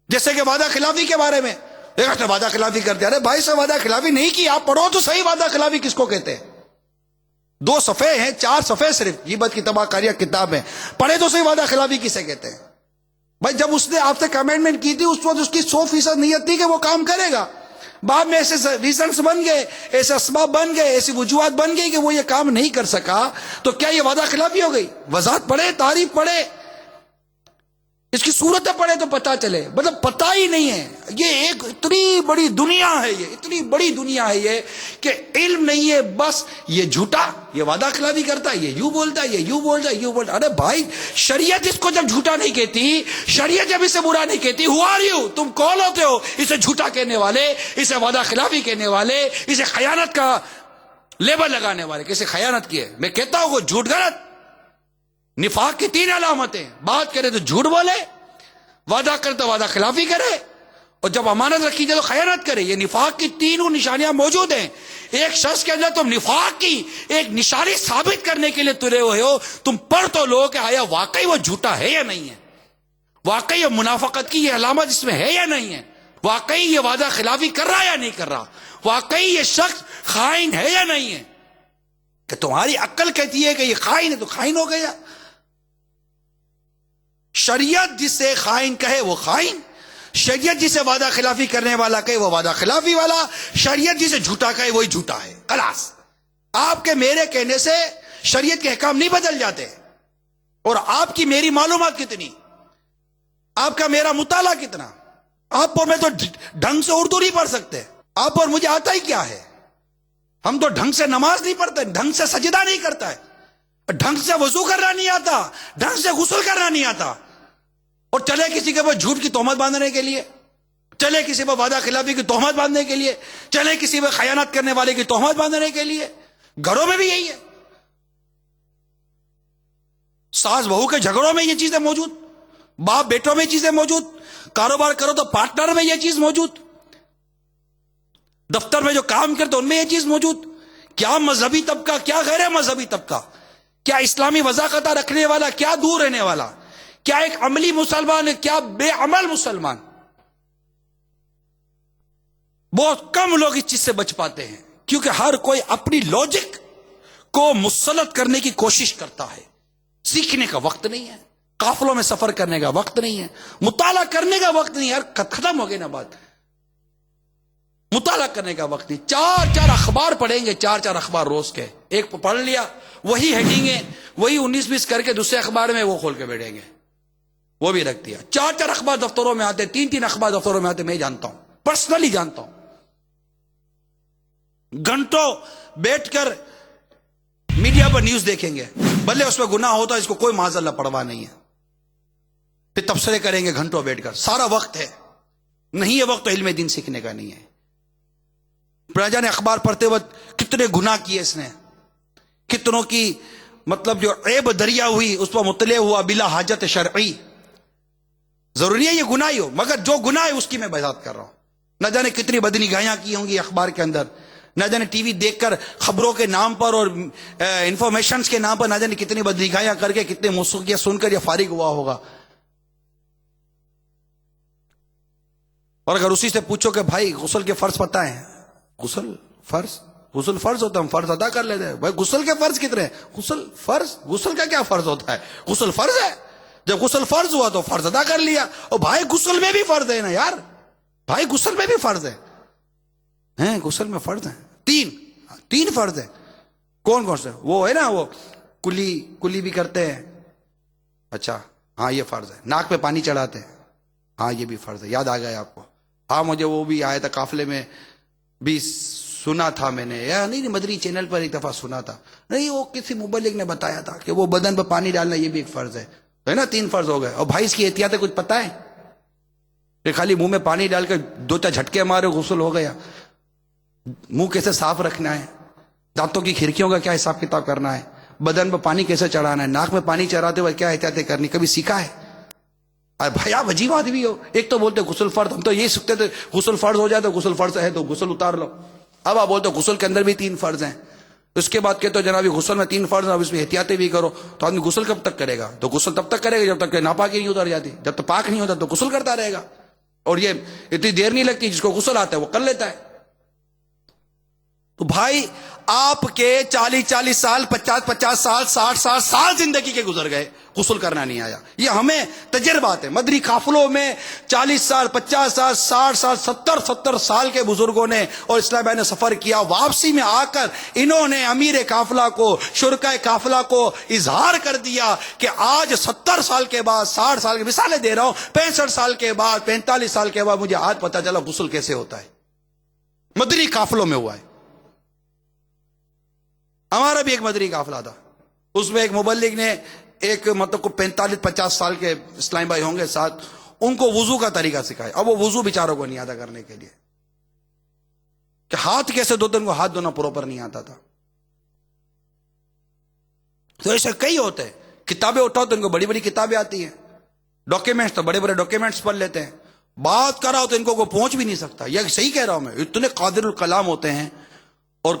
جیسے کہ وعدہ خلافی کے بارے میں ایک وعدہ خلافی کرتے، ارے بھائی سے وعدہ خلافی نہیں کی، آپ پڑھو تو صحیح وعدہ خلافی کس کو کہتے ہیں. 2 صفحے ہیں، 4 صفحے صرف غیبت کی تباہ کاریاں کتاب میں، پڑھے تو صحیح وعدہ خلافی کسے کہتے ہیں. بھائی جب اس نے آپ سے کمنٹمنٹ کی تھی اس وقت اس کی 100% نیت تھی کہ وہ کام کرے گا. بعد میں ایسے ریزنس بن گئے، ایسے اسباب بن گئے، ایسی وجوہات بن گئی کہ وہ یہ کام نہیں کر سکا، تو کیا یہ وعدہ خلافی ہو گئی؟ وضاحت پڑھے، تعریف پڑھے، اس کی صورتیں پڑھے تو پتہ چلے. مطلب پتہ ہی نہیں ہے. یہ ایک اتنی بڑی دنیا ہے، یہ اتنی بڑی دنیا ہے یہ کہ علم نہیں ہے. بس یہ جھوٹا، یہ وعدہ خلافی کرتا ہے، یہ یوں بولتا ہے، یہ یوں بولتا ہے، یوں بولتا ہے. ارے بھائی شریعت اس کو جب جھوٹا نہیں کہتی، شریعت جب اسے برا نہیں کہتی، ہو آر یو، تم کون ہوتے ہو اسے جھوٹا کہنے والے، اسے وعدہ خلافی کہنے والے، اسے خیانت کا لیبل لگانے والے. کیسے خیانت کی ہے؟ میں کہتا ہوں وہ جھوٹ غلط. نفاق کی 3 علامتیں، بات کرے تو جھوٹ بولے، وعدہ کرے تو وعدہ خلافی کرے، اور جب امانت رکھی جائے تو خیانت کرے. یہ نفاق کی 3 نشانیاں موجود ہیں. ایک شخص کے اندر تم نفاق کی ایک نشانی ثابت کرنے کے لیے تلے ہوئے ہو. تم پڑھ تو لو کہ آیا واقعی وہ جھوٹا ہے یا نہیں ہے، واقعی یہ منافقت کی یہ علامت اس میں ہے یا نہیں ہے، واقعی یہ وعدہ خلافی کر رہا یا نہیں کر رہا، واقعی یہ شخص خائن ہے یا نہیں ہے. کہ تمہاری عقل کہتی ہے کہ یہ خائن ہے تو خائن ہو گیا. شریعت جسے خائن کہے وہ خائن، شریعت جسے وعدہ خلافی کرنے والا کہے وہ وعدہ خلافی والا، شریعت جسے جھوٹا کہے وہی جھوٹا ہے. خلاص. آپ کے میرے کہنے سے شریعت کے احکام نہیں بدل جاتے. اور آپ کی میری معلومات کتنی، آپ کا میرا مطالعہ کتنا، آپ اور میں تو ڈھنگ سے اردو نہیں پڑھ سکتے، آپ اور مجھے آتا ہی کیا ہے. ہم تو ڈھنگ سے نماز نہیں پڑھتے، ڈھنگ سے سجدہ نہیں کرتا ہے، ڈھنگ سے وضو کرنا نہیں آتا، ڈھنگ سے غسل کرنا نہیں آتا، اور چلے کسی کے اوپر جھوٹ کی تہمت باندھنے کے لیے، چلے کسی پر وعدہ خلافی کی تہمت باندھنے کے لیے، چلے کسی پر خیانت کرنے والے کی تہمت باندھنے کے لیے. گھروں میں بھی یہی ہے، ساس بہو کے جھگڑوں میں یہ چیزیں موجود، باپ بیٹوں میں یہ چیزیں موجود، کاروبار کرو تو پارٹنر میں یہ چیز موجود، دفتر میں جو کام کرتے ان میں یہ چیز موجود. کیا مذہبی طبقہ، کیا غیر مذہبی طبقہ، کیا اسلامی وضاقتہ رکھنے والا، کیا دور رہنے والا، کیا ایک عملی مسلمان ہے، کیا بے عمل مسلمان. بہت کم لوگ اس چیز سے بچ پاتے ہیں کیونکہ ہر کوئی اپنی لاجک کو مسلط کرنے کی کوشش کرتا ہے. سیکھنے کا وقت نہیں ہے, قافلوں میں سفر کرنے کا وقت نہیں ہے, مطالعہ کرنے کا وقت نہیں ہے. یار ختم ہو گئی نا بات, مطالعہ کرنے کا وقت نہیں. 4 اخبار پڑھیں گے, 4 اخبار روز کے, ایک پڑھ لیا وہی ہیڈنگیں, وہی 19-20 کر کے دوسرے اخبار میں وہ کھول کے بیٹھیں گے, وہ بھی رکھ دیا. 4 اخبار دفتروں میں آتے, 3 اخبار دفتروں میں آتے, میں جانتا ہوں, پرسنلی جانتا ہوں. گھنٹوں بیٹھ کر میڈیا پر نیوز دیکھیں گے, بھلے اس میں گناہ ہوتا ہے, اس کو کوئی معاذ اللہ پرواہ نہیں ہے. پھر تبصرے کریں گے گھنٹوں بیٹھ کر, سارا وقت ہے. نہیں, یہ وقت تو علم دین سیکھنے کا نہیں ہے. پراجا نے اخبار پڑھتے وقت کتنے گناہ کیے اس نے, کتنوں کی مطلب جو عیب دریا ہوئی اس پر مطلع ہوا بلا حاجت شرعی. ضروری ہے یہ گناہ ہی ہو, مگر جو گناہ ہے اس کی میں وضاحت کر رہا ہوں. نہ جانے کتنی بدنگاہیاں کی ہوں گی اخبار کے اندر, نہ جانے ٹی وی دیکھ کر خبروں کے نام پر اور انفارمیشنز کے نام پر نہ جانے کتنی بدنگاہیاں کر کے کتنے موسیقیاں سن کر یہ فارغ ہوا ہوگا. اور اگر اسی سے پوچھو کہ بھائی غسل کے فرض پتہ ہیں, غسل فرض ہوتا ہے, ہم فرض ادا کر لیتے ہیں. بھائی غسل کے فرض کتنے ہیں؟ غسل کا کیا فرض ہوتا ہے؟ غسل فرض ہے. جب غسل فرض ہوا تو فرض ادا کر لیا. اور بھائی غسل میں بھی فرض ہے نا یار, بھائی غسل میں بھی فرض ہے, غسل میں فرض ہیں 3 فرض ہیں. کون سے؟ وہ ہے نا وہ کلی بھی کرتے ہیں, اچھا ہاں یہ فرض ہے. ناک پہ پانی چڑھاتے ہیں, ہاں یہ بھی فرض ہے. یاد آ گیا آپ کو؟ ہاں مجھے وہ بھی آیا تھا قافلے میں بھی سنا تھا میں نے, یا نہیں مدری چینل پر ایک دفعہ سنا تھا, نہیں وہ کسی مبلغ نے بتایا تھا کہ وہ بدن پہ پانی ڈالنا یہ بھی ایک فرض ہے نا. 3 فرض ہو گئے. اور بھائی اس کی احتیاط کچھ پتہ ہے کہ خالی منہ میں پانی ڈال کے 2-4 جھٹکے مارے غسل ہو گیا؟ منہ کیسے صاف رکھنا ہے, دانتوں کی کھڑکیوں کا کیا حساب کتاب کرنا ہے, بدن پہ پانی کیسے چڑھانا ہے, ناک میں پانی چڑھاتے ہوئے کیا احتیاطیں کرنی, کبھی سیکھا ہے؟ ارے بھائی آپ عجیب آدمی ہو. ایک تو بولتے غسل فرض, ہم تو یہی سیکھتے تھے غسل فرض ہو جائے تو غسل فرض ہے تو غسل اتار لو. اب آپ بولتے غسل کے اندر بھی 3 فرض ہیں. اس کے بعد کہتے ہو جناب غسل میں 3 فرض ہیں, اب اس میں احتیاطیں بھی کرو. تو آدمی غسل کب تک کرے گا؟ تو غسل تب تک کرے گا جب تک کہ ناپاکی نہیں اتر جاتی. جب تک پاک نہیں ہوتا تو غسل کرتا رہے گا, اور یہ اتنی دیر نہیں لگتی, جس کو غسل آتا ہے وہ کر لیتا ہے. تو بھائی آپ کے 40 سال 50 سال 60 سال زندگی کے گزر گئے, غسل کرنا نہیں آیا. یہ ہمیں تجربات ہے. مدری قافلوں میں 40 سال 50 سال 60 سال 70 سال کے بزرگوں نے اور اسلام بھائی نے سفر کیا. واپسی میں آ کر انہوں نے امیر قافلہ کو, شرکائے قافلہ کو اظہار کر دیا کہ آج 70 سال کے بعد 60 سال کی مثالیں دے رہا ہوں, 65 سال کے بعد 45 سال کے بعد مجھے آج پتا چلا غسل کیسے ہوتا ہے. مدری قافلوں میں ہوا ہے. ہمارا بھی ایک مدری قافلہ تھا, اس میں ایک مبلغ نے ایک مطلب کو 45-50 سال کے اسلام بھائی ہوں گے ساتھ, ان کو وضو کا طریقہ سکھایا. اب وہ وضو بیچاروں کو نہیں آتا کرنے کے لیے, کہ ہاتھ کیسے دھوتے, ان کو ہاتھ دھونا پراپر نہیں آتا تھا. تو ایسے کئی ہوتے ہیں. کتابیں اٹھاؤ تو ان کو بڑی بڑی کتابیں آتی ہیں, ڈاکیومنٹس تو بڑے بڑے ڈاکیومنٹس پڑھ لیتے ہیں. بات کراؤ تو ان کو پہنچ بھی نہیں سکتا. یہ صحیح کہہ رہا ہوں میں, اتنے قادر الکلام ہوتے ہیں اور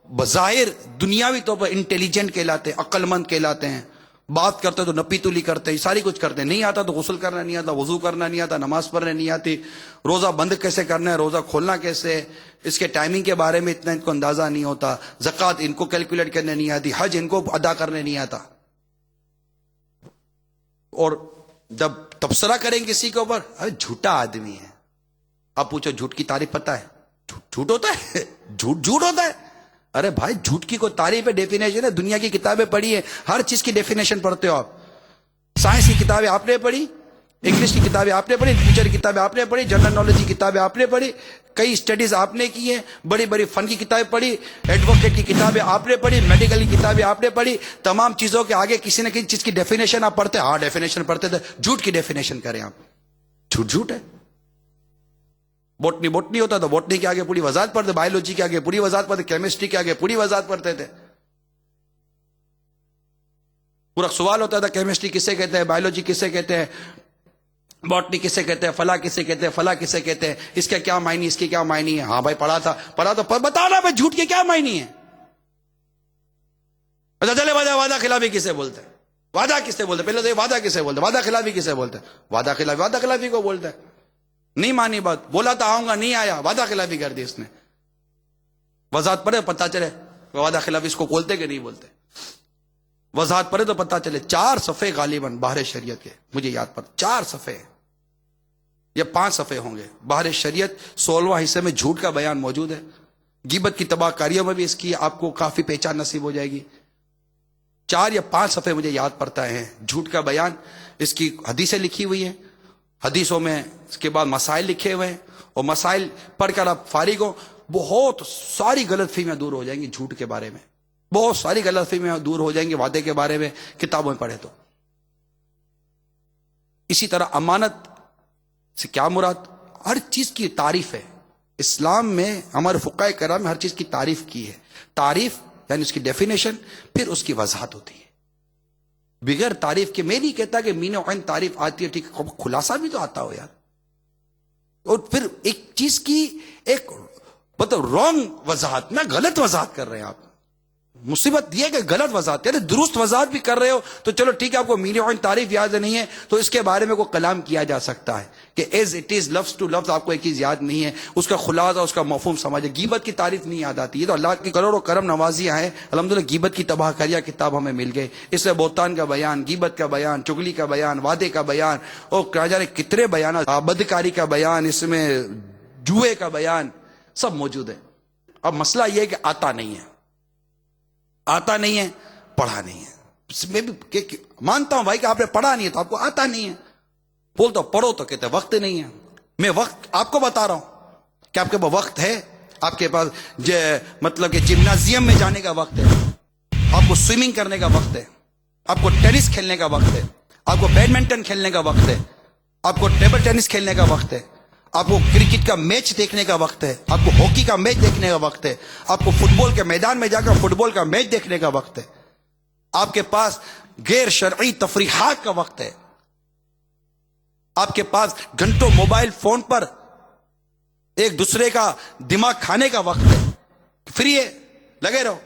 بظاہر دنیاوی طور پر انٹیلیجنٹ کہلاتے ہیں, عقل مند کہلاتے ہیں. بات کرتے تو نپی تلی کرتے ہیں, ساری کچھ کرتے ہیں. نہیں آتا تو غسل کرنا نہیں آتا, وضو کرنا نہیں آتا, نماز پڑھنے نہیں آتی, روزہ بند کیسے کرنا ہے, روزہ کھولنا کیسے, اس کے ٹائمنگ کے بارے میں اتنا ان کو اندازہ نہیں ہوتا. زکوٰۃ ان کو کیلکولیٹ کرنے نہیں آتی, حج ان کو ادا کرنے نہیں آتا. اور جب تبصرہ کریں کسی کے اوپر, ارے جھوٹا آدمی ہے. آپ پوچھو جھوٹ کی تعریف پتہ ہے؟ جھوٹ ہوتا ہے, جھوٹ ہوتا ہے. ارے بھائی جھوٹ کی کوئی تعریف ہے, ڈیفینیشن ہے. دنیا کی کتابیں پڑھی ہیں, ہر چیز کی ڈیفینیشن پڑھتے ہو آپ. سائنس کی کتابیں آپ نے پڑھی, انگلش کی کتابیں آپ نے پڑھی, لٹریچر کی کتابیں آپ نے پڑھی, جنرل نالج کی کتابیں آپ نے پڑھی, کئی اسٹڈیز آپ نے کی ہیں, بڑی بڑی فن کی کتابیں پڑھی, ایڈوکیٹ کی کتابیں آپ نے پڑھی, میڈیکل کی کتابیں آپ نے پڑھی. تمام چیزوں کے آگے کسی نہ کسی چیز کی ڈیفینیشن آپ پڑھتے ہیں. ہاں ڈیفینیشن پڑھتے تھے. جھوٹ کی ڈیفینیشن کریں آپ, جھوٹ ہے. بوٹنی ہوتا تو بوٹنی کے آگے پوری وضاحت پڑھتے, بایولوجی کے آگے پوری وضاحت پڑھتے, کیمسٹری کے آگے پوری وضاحت پڑھتے تھے. پورا سوال ہوتا تھا کیمسٹری کسے کہتے ہیں, بایولوجی کسے کہتے ہیں, بوٹنی کسے کہتے ہیں, فلاں کسے کہتے ہیں, فلاں کسے کہتے ہیں, اس کا کیا معنی, اس کی کیا معنی ہے. ہاں بھائی پڑھا تو بتانا بھائی جھوٹ کے کیا معنی ہے. اچھا چلے وعدہ خلافی کسے بولتے ہیں, وعدہ کسے بولتے ہیں, پہلے تو وعدہ کسے بولتے ہیں, وعدہ خلافی کسے بولتے ہیں. وعدہ خلافی کو بولتے ہیں. نہیں مانی بات, بولا تو آؤں گا, نہیں آیا, وعدہ خلافی کر دی اس نے. وضاحت پڑے پتہ چلے وعدہ خلافی اس کو بولتے کہ نہیں بولتے. وضاحت پڑھے تو پتہ چلے 4 صفحے غالباً بحر شریعت کے، مجھے یاد پڑ 4 صفحے یا 5 صفحے ہوں گے بحر شریعت 16واں حصے میں جھوٹ کا بیان موجود ہے. غیبت کی تباہ کاریوں میں بھی اس کی آپ کو کافی پہچان نصیب ہو جائے گی. 4 یا 5 صفحے مجھے یاد پڑتا ہے جھوٹ کا بیان. اس کی حدیثیں لکھی ہوئی ہیں، حدیثوں میں اس کے بعد مسائل لکھے ہوئے ہیں، اور مسائل پڑھ کر آپ فارغ ہو، بہت ساری غلط فہمیاں دور ہو جائیں گی جھوٹ کے بارے میں، بہت ساری غلط فہمیاں دور ہو جائیں گی وعدے کے بارے میں کتابوں میں پڑھے تو. اسی طرح امانت سے کیا مراد؟ ہر چیز کی تعریف ہے اسلام میں، ہمارے فقہائے کرام میں ہر چیز کی تعریف کی ہے. تعریف یعنی اس کی ڈیفینیشن، پھر اس کی وضاحت ہوتی ہے. بغیر تعریف کے میں نہیں کہتا کہ مین عین تعریف آتی ہے، ٹھیک ہے، خلاصہ بھی تو آتا ہو یار. اور پھر ایک چیز کی ایک مطلب رانگ وضاحت، نہ غلط وضاحت کر رہے ہیں آپ. مصیبت یہ کہ غلط وضاحت، یعنی درست وضاحت بھی کر رہے ہو تو چلو ٹھیک ہے، آپ کو مین عین تعریف یاد نہیں ہے تو اس کے بارے میں کوئی کلام کیا جا سکتا ہے کہ ایز اٹ از، لفظ ٹو لفظ آپ کو ایک چیز یاد نہیں ہے، اس کا خلاصہ اس کا مفہوم سمجھے. غیبت کی تعریف نہیں یاد آتی. یہ تو اللہ کی کروڑوں کرم نوازیاں ہیں الحمدللہ. غیبت کی تباہ کاریاں کتاب ہمیں مل گئے. اس سے بہتان کا بیان، غیبت کا بیان، چغلی کا بیان، وعدے کا بیان، اور کیا جانے کتنے بیانات، بدکاری کا بیان، اس میں جوئے کا بیان، سب موجود ہے. اب مسئلہ یہ ہے کہ آتا نہیں ہے، آتا نہیں ہے، پڑھا نہیں ہے. میں بھی مانتا ہوں بھائی کہ آپ نے پڑھا نہیں ہے تو آپ کو آتا نہیں ہے. بولتا پڑھو تو کہتے وقت نہیں ہے. میں وقت آپ کو بتا رہا ہوں کہ آپ کے پاس وقت ہے. آپ کے پاس مطلب کہ جمنازیم میں جانے کا وقت ہے، آپ کو سوئمنگ کرنے کا وقت ہے، آپ کو ٹینس کھیلنے کا وقت ہے، آپ کو بیڈمنٹن کھیلنے کا وقت ہے، آپ کو ٹیبل ٹینس کھیلنے کا وقت ہے، آپ کو کرکٹ کا میچ دیکھنے کا وقت ہے، آپ کو ہاکی کا میچ دیکھنے کا وقت ہے، آپ کو فٹ بال کے میدان میں جا کر فٹ بال کا میچ دیکھنے کا وقت ہے. آپ کے پاس غیر شرعی تفریحات کا وقت ہے. آپ کے پاس گھنٹوں موبائل فون پر ایک دوسرے کا دماغ کھانے کا وقت ہے. فری ہے، لگے رہو.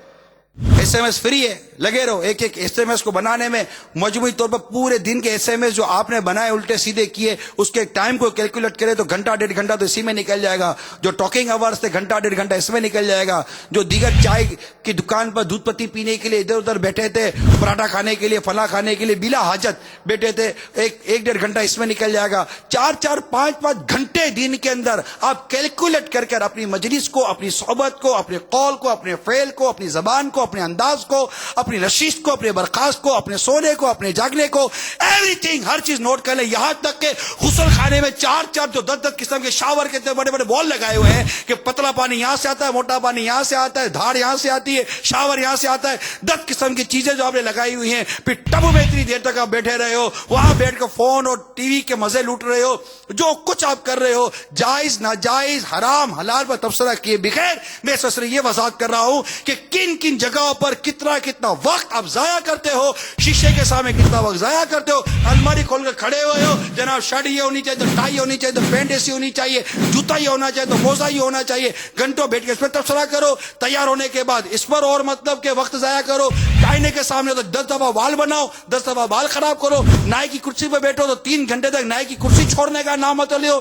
ایس ایم ایس فری ہے، لگے رہو. ایک ایک ایس ایم ایس کو بنانے میں مجموعی طور پر پورے دن کے ایس ایم ایس جو آپ نے بنائے الٹے سیدھے کیے، اس کے ٹائم کو کیلکولیٹ کرے تو گھنٹہ 1.5 گھنٹہ تو اسی میں نکل جائے گا. جو ٹاکنگ آورز تھے گھنٹہ 1.5 گھنٹہ اس میں نکل جائے گا. جو دیگر چائے کی دکان پر دودھ پتی پینے کے لیے ادھر ادھر بیٹھے تھے، پراٹھا کھانے کے لیے، فلاں کھانے کے لیے بلا حاجت بیٹھے تھے، 1.5 گھنٹہ اس میں نکل جائے گا. 4 5 گھنٹے دن کے اندر آپ کیلکولیٹ کر کر اپنی مجلس کو، اپنی صحبت کو، اپنے قول کو، اپنے فعل کو، اپنی زبان کو، اپنے انداز کو، اپنی نشست کو، اپنے برخاست کو، اپنے سونے کو، اپنے جاگنے کو، ایوری تھنگ، ہر چیز نوٹ کر لیں. یہاں تک کہ غسل خانے میں 4 جو 10 قسم کے شاور کے بڑے بڑے بال لگائے ہوئے ہیں کہ پتلا پانی یہاں سے آتا ہے، موٹا پانی یہاں سے آتا ہے، دھار یہاں سے آتی ہے، شاور یہاں سے آتا ہے. 10 قسم کی چیزیں جو آپ نے لگائی ہوئی ہیں. پھر ٹب میں اتنی دیر تک آپ بیٹھے رہے ہو، وہاں بیٹھ کر فون اور ٹی وی کے مزے لوٹ رہے ہو. جو کچھ آپ کر رہے ہو جائز ناجائز حرام حلال پر تبصرہ کیے بغیر میں صرف یہ وضاحت کر رہا ہوں کہ کن کن جگہوں پر کتنا وقت آپ ضائع کرتے ہو. شیشے کے سامنے کتنا وقت ضائع کرتے ہو. الماری کھول کر کھڑے ہوئے ہو، جناب شرٹ یہ ہونی چاہیے، تو ٹائی ہونی چاہیے، تو پینٹ ایسی ہونی چاہیے، جوتا یہ ہونا چاہیے، تو موزہ یہ ہونا چاہیے. گھنٹوں بیٹھ کے اس پر تبصرہ کرو. تیار ہونے کے بعد اس پر اور مطلب کہ وقت ضائع کرو. آئینے کے سامنے تو 10 دفعہ بال بناؤ، 10 دفعہ بال خراب کرو. نائی کی کرسی پہ بیٹھو تو 3 گھنٹے تک نائی کی کرسی چھوڑنے کا نام مت لو.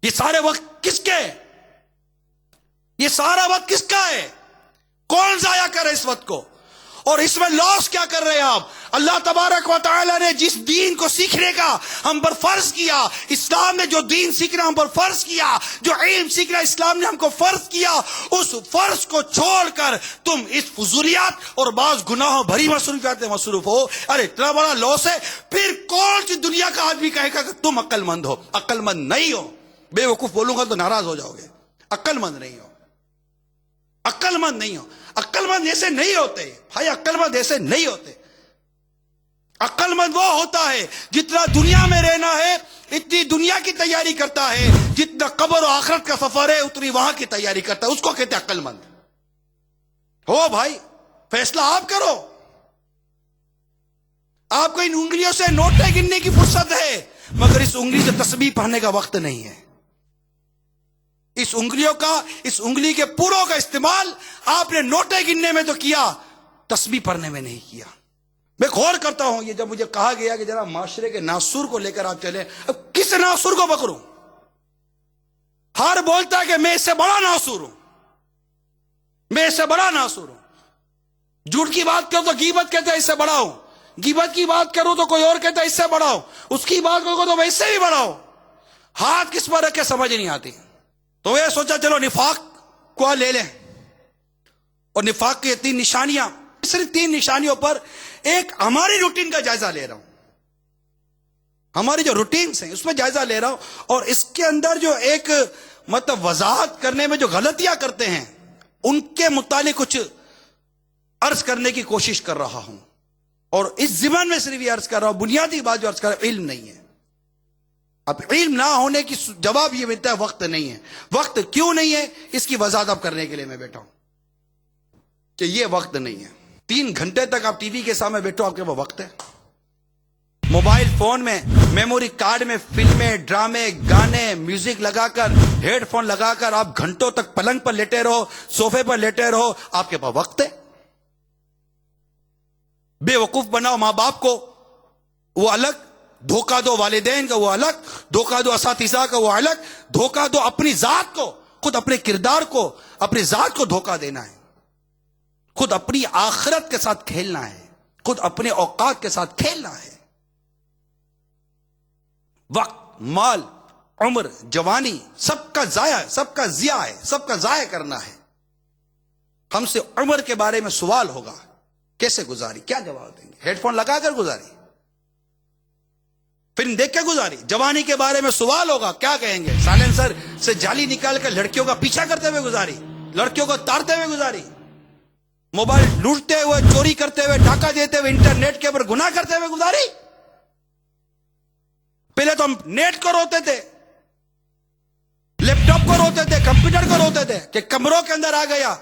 یہ سارے وقت کس کے؟ یہ سارا وقت کس کا ہے؟ کون ضائع کرے اس وقت کو؟ اور اس میں لاس کیا کر رہے ہیں آپ؟ اللہ تبارک و تعالی نے جس دین کو سیکھنے کا ہم پر فرض کیا، اسلام نے جو دین سیکھنا ہم پر فرض کیا، جو علم سیکھنا اسلام نے ہم کو فرض کیا، اس فرض کو چھوڑ کر تم اس فضولیات اور بعض گناہوں بھری مصروفیات میں مصروف ہو. ارے اتنا بڑا لاس ہے. پھر کون سی دنیا کا آدمی کہے گا کہ تم عقل مند ہو؟ عقل مند نہیں ہو. بے وقوف بولوں گا تو ناراض ہو جاؤ گے. عقل مند نہیں ہو، عقل مند نہیں ہو. عقل مند ایسے نہیں ہوتے بھائی، عقل مند ایسے نہیں ہوتے. عقل مند وہ ہوتا ہے جتنا دنیا میں رہنا ہے اتنی دنیا کی تیاری کرتا ہے، جتنا قبر و آخرت کا سفر ہے اتنی وہاں کی تیاری کرتا ہے. اس کو کہتے ہیں عقل مند. ہو بھائی، فیصلہ آپ کرو. آپ کو ان انگلیوں سے نوٹیں گننے کی فرصت ہے، مگر اس انگلی سے تسبیح پڑھنے کا وقت نہیں ہے. اس انگلی کے پوروں کا استعمال آپ نے نوٹیں گننے میں تو کیا، تسبیح پڑھنے میں نہیں کیا. میں غور کرتا ہوں یہ جب مجھے کہا گیا کہ جناب معاشرے کے ناسور کو لے کر آپ چلیں، اب کس ناسور کو پکڑوں؟ ہر بولتا ہے کہ میں اس سے بڑا ناسور ہوں، میں اس سے بڑا ناسور ہوں. جھوٹ کی بات کرو تو غیبت کہتا ہے اس سے بڑا ہوں، غیبت کی بات کرو تو کوئی اور کہتا ہے اس سے بڑا ہوں، اس کی بات کرو تو ویسے بھی بڑا ہوں، ہاتھ کس پر رکھ کے سمجھ نہیں آتی. تو یہ سوچا چلو نفاق کو لے لیں، اور نفاق کی 3 نشانیاں، صرف 3 نشانیوں پر ایک ہماری روٹین کا جائزہ لے رہا ہوں، ہماری جو روٹینز ہیں اس میں جائزہ لے رہا ہوں، اور اس کے اندر جو ایک مطلب وضاحت کرنے میں جو غلطیاں کرتے ہیں ان کے متعلق کچھ عرض کرنے کی کوشش کر رہا ہوں. اور اس زبان میں صرف یہ عرض کر رہا ہوں، بنیادی بات جو عرض کر رہا ہوں علم نہیں ہے. اب علم نہ ہونے کی جواب یہ ملتا ہے وقت نہیں ہے. وقت کیوں نہیں ہے اس کی وضاحت اب کرنے کے لیے میں بیٹھا ہوں کہ یہ وقت نہیں ہے. 3 گھنٹے تک آپ ٹی وی کے سامنے بیٹھو، آپ کے وہ وقت ہے؟ موبائل فون میں میموری کارڈ میں فلمیں، ڈرامے، گانے، میوزک لگا کر، ہیڈ فون لگا کر آپ گھنٹوں تک پلنگ پر لیٹے رہو، صوفے پر لیٹے رہو، آپ کے پاس وقت ہے؟ بے وقوف بناؤ ماں باپ کو، وہ الگ، دھوکہ دو والدین کا وہ الگ، دھوکہ دو اساتذہ کا وہ الگ، دھوکہ دو اپنی ذات کو، خود اپنے کردار کو، اپنی ذات کو دھوکہ دینا ہے، خود اپنی آخرت کے ساتھ کھیلنا ہے، خود اپنے اوقات کے ساتھ کھیلنا ہے. وقت، مال، عمر، جوانی سب کا ضائع ہے، سب کا ضیاع ہے، سب کا ضائع کرنا ہے. ہم سے عمر کے بارے میں سوال ہوگا، کیسے گزاری؟ کیا جواب دیں گے؟ ہیڈ فون لگا کر گزاری؟ فلم دیکھ کے گزاری؟ جوانی کے بارے میں سوال ہوگا، کیا کہیں گے؟ سائلنسر سے جالی نکال کر لڑکیوں کا پیچھا کرتے ہوئے گزاری؟ لڑکیوں کو تارتے ہوئے گزاری؟ موبائل لوٹتے ہوئے، چوری کرتے ہوئے، ڈاکہ دیتے ہوئے، انٹرنیٹ کے اوپر گناہ کرتے ہوئے گزاری؟ پہلے تو ہم نیٹ کو روتے تھے، لیپ ٹاپ کو روتے تھے، کمپیوٹر کو روتے تھے کہ کمروں کے اندر آ گیا،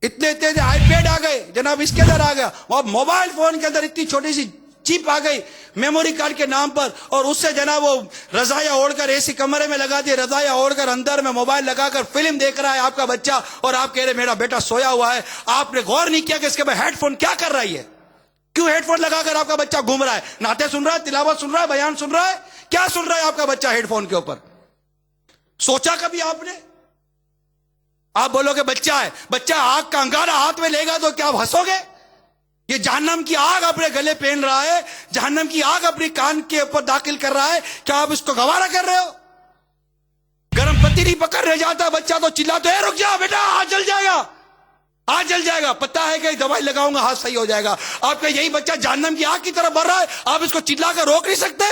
اتنے آئی پیڈ آ گئے جناب، اس کے اندر آ گیا. اور موبائل فون کے اندر اتنی چھوٹی سی چپ آ گئی میموری کارڈ کے نام پر، اور اس سے جناب وہ رضائیاں اوڑھ کر ایسی کمرے میں لگا دی، رضائیاں اوڑھ کر اندر میں موبائل لگا کر فلم دیکھ رہا ہے آپ کا بچہ، اور آپ کہہ رہے میرا بیٹا سویا ہوا ہے. آپ نے غور نہیں کیا کہ اس کے بعد ہیڈ فون کیا کر رہی ہے؟ کیوں ہیڈ فون لگا کر آپ کا بچہ گھوم رہا ہے؟ نعتیں سن رہا ہے، تلاوت سن رہا ہے، بیان سن رہا ہے، کیا سن رہا ہے آپ کا بچہ ہیڈ فون کے اوپر؟ سوچا کبھی آپ نے؟ آپ بولو کہ بچہ ہے، بچہ آگ کا انگارہ ہاتھ میں لے گا تو کیا آپ ہنسو گے؟ یہ جہنم کی آگ اپنے گلے پہن رہا ہے، جہنم کی آگ اپنے کان کے اوپر داخل کر رہا ہے، کیا آپ اس کو گوارا کر رہے ہو؟ گرم پتی نہیں پکڑ رہ جاتا بچہ تو چلاتے ہیں رک جا بیٹا ہاتھ جل جائے گا، ہاتھ جل جائے گا، پتہ ہے کہ دوائی لگاؤں گا ہاتھ صحیح ہو جائے گا. آپ کا یہی بچہ جہنم کی آگ کی طرف بڑھ رہا ہے، آپ اس کو چلا کر روک نہیں سکتے؟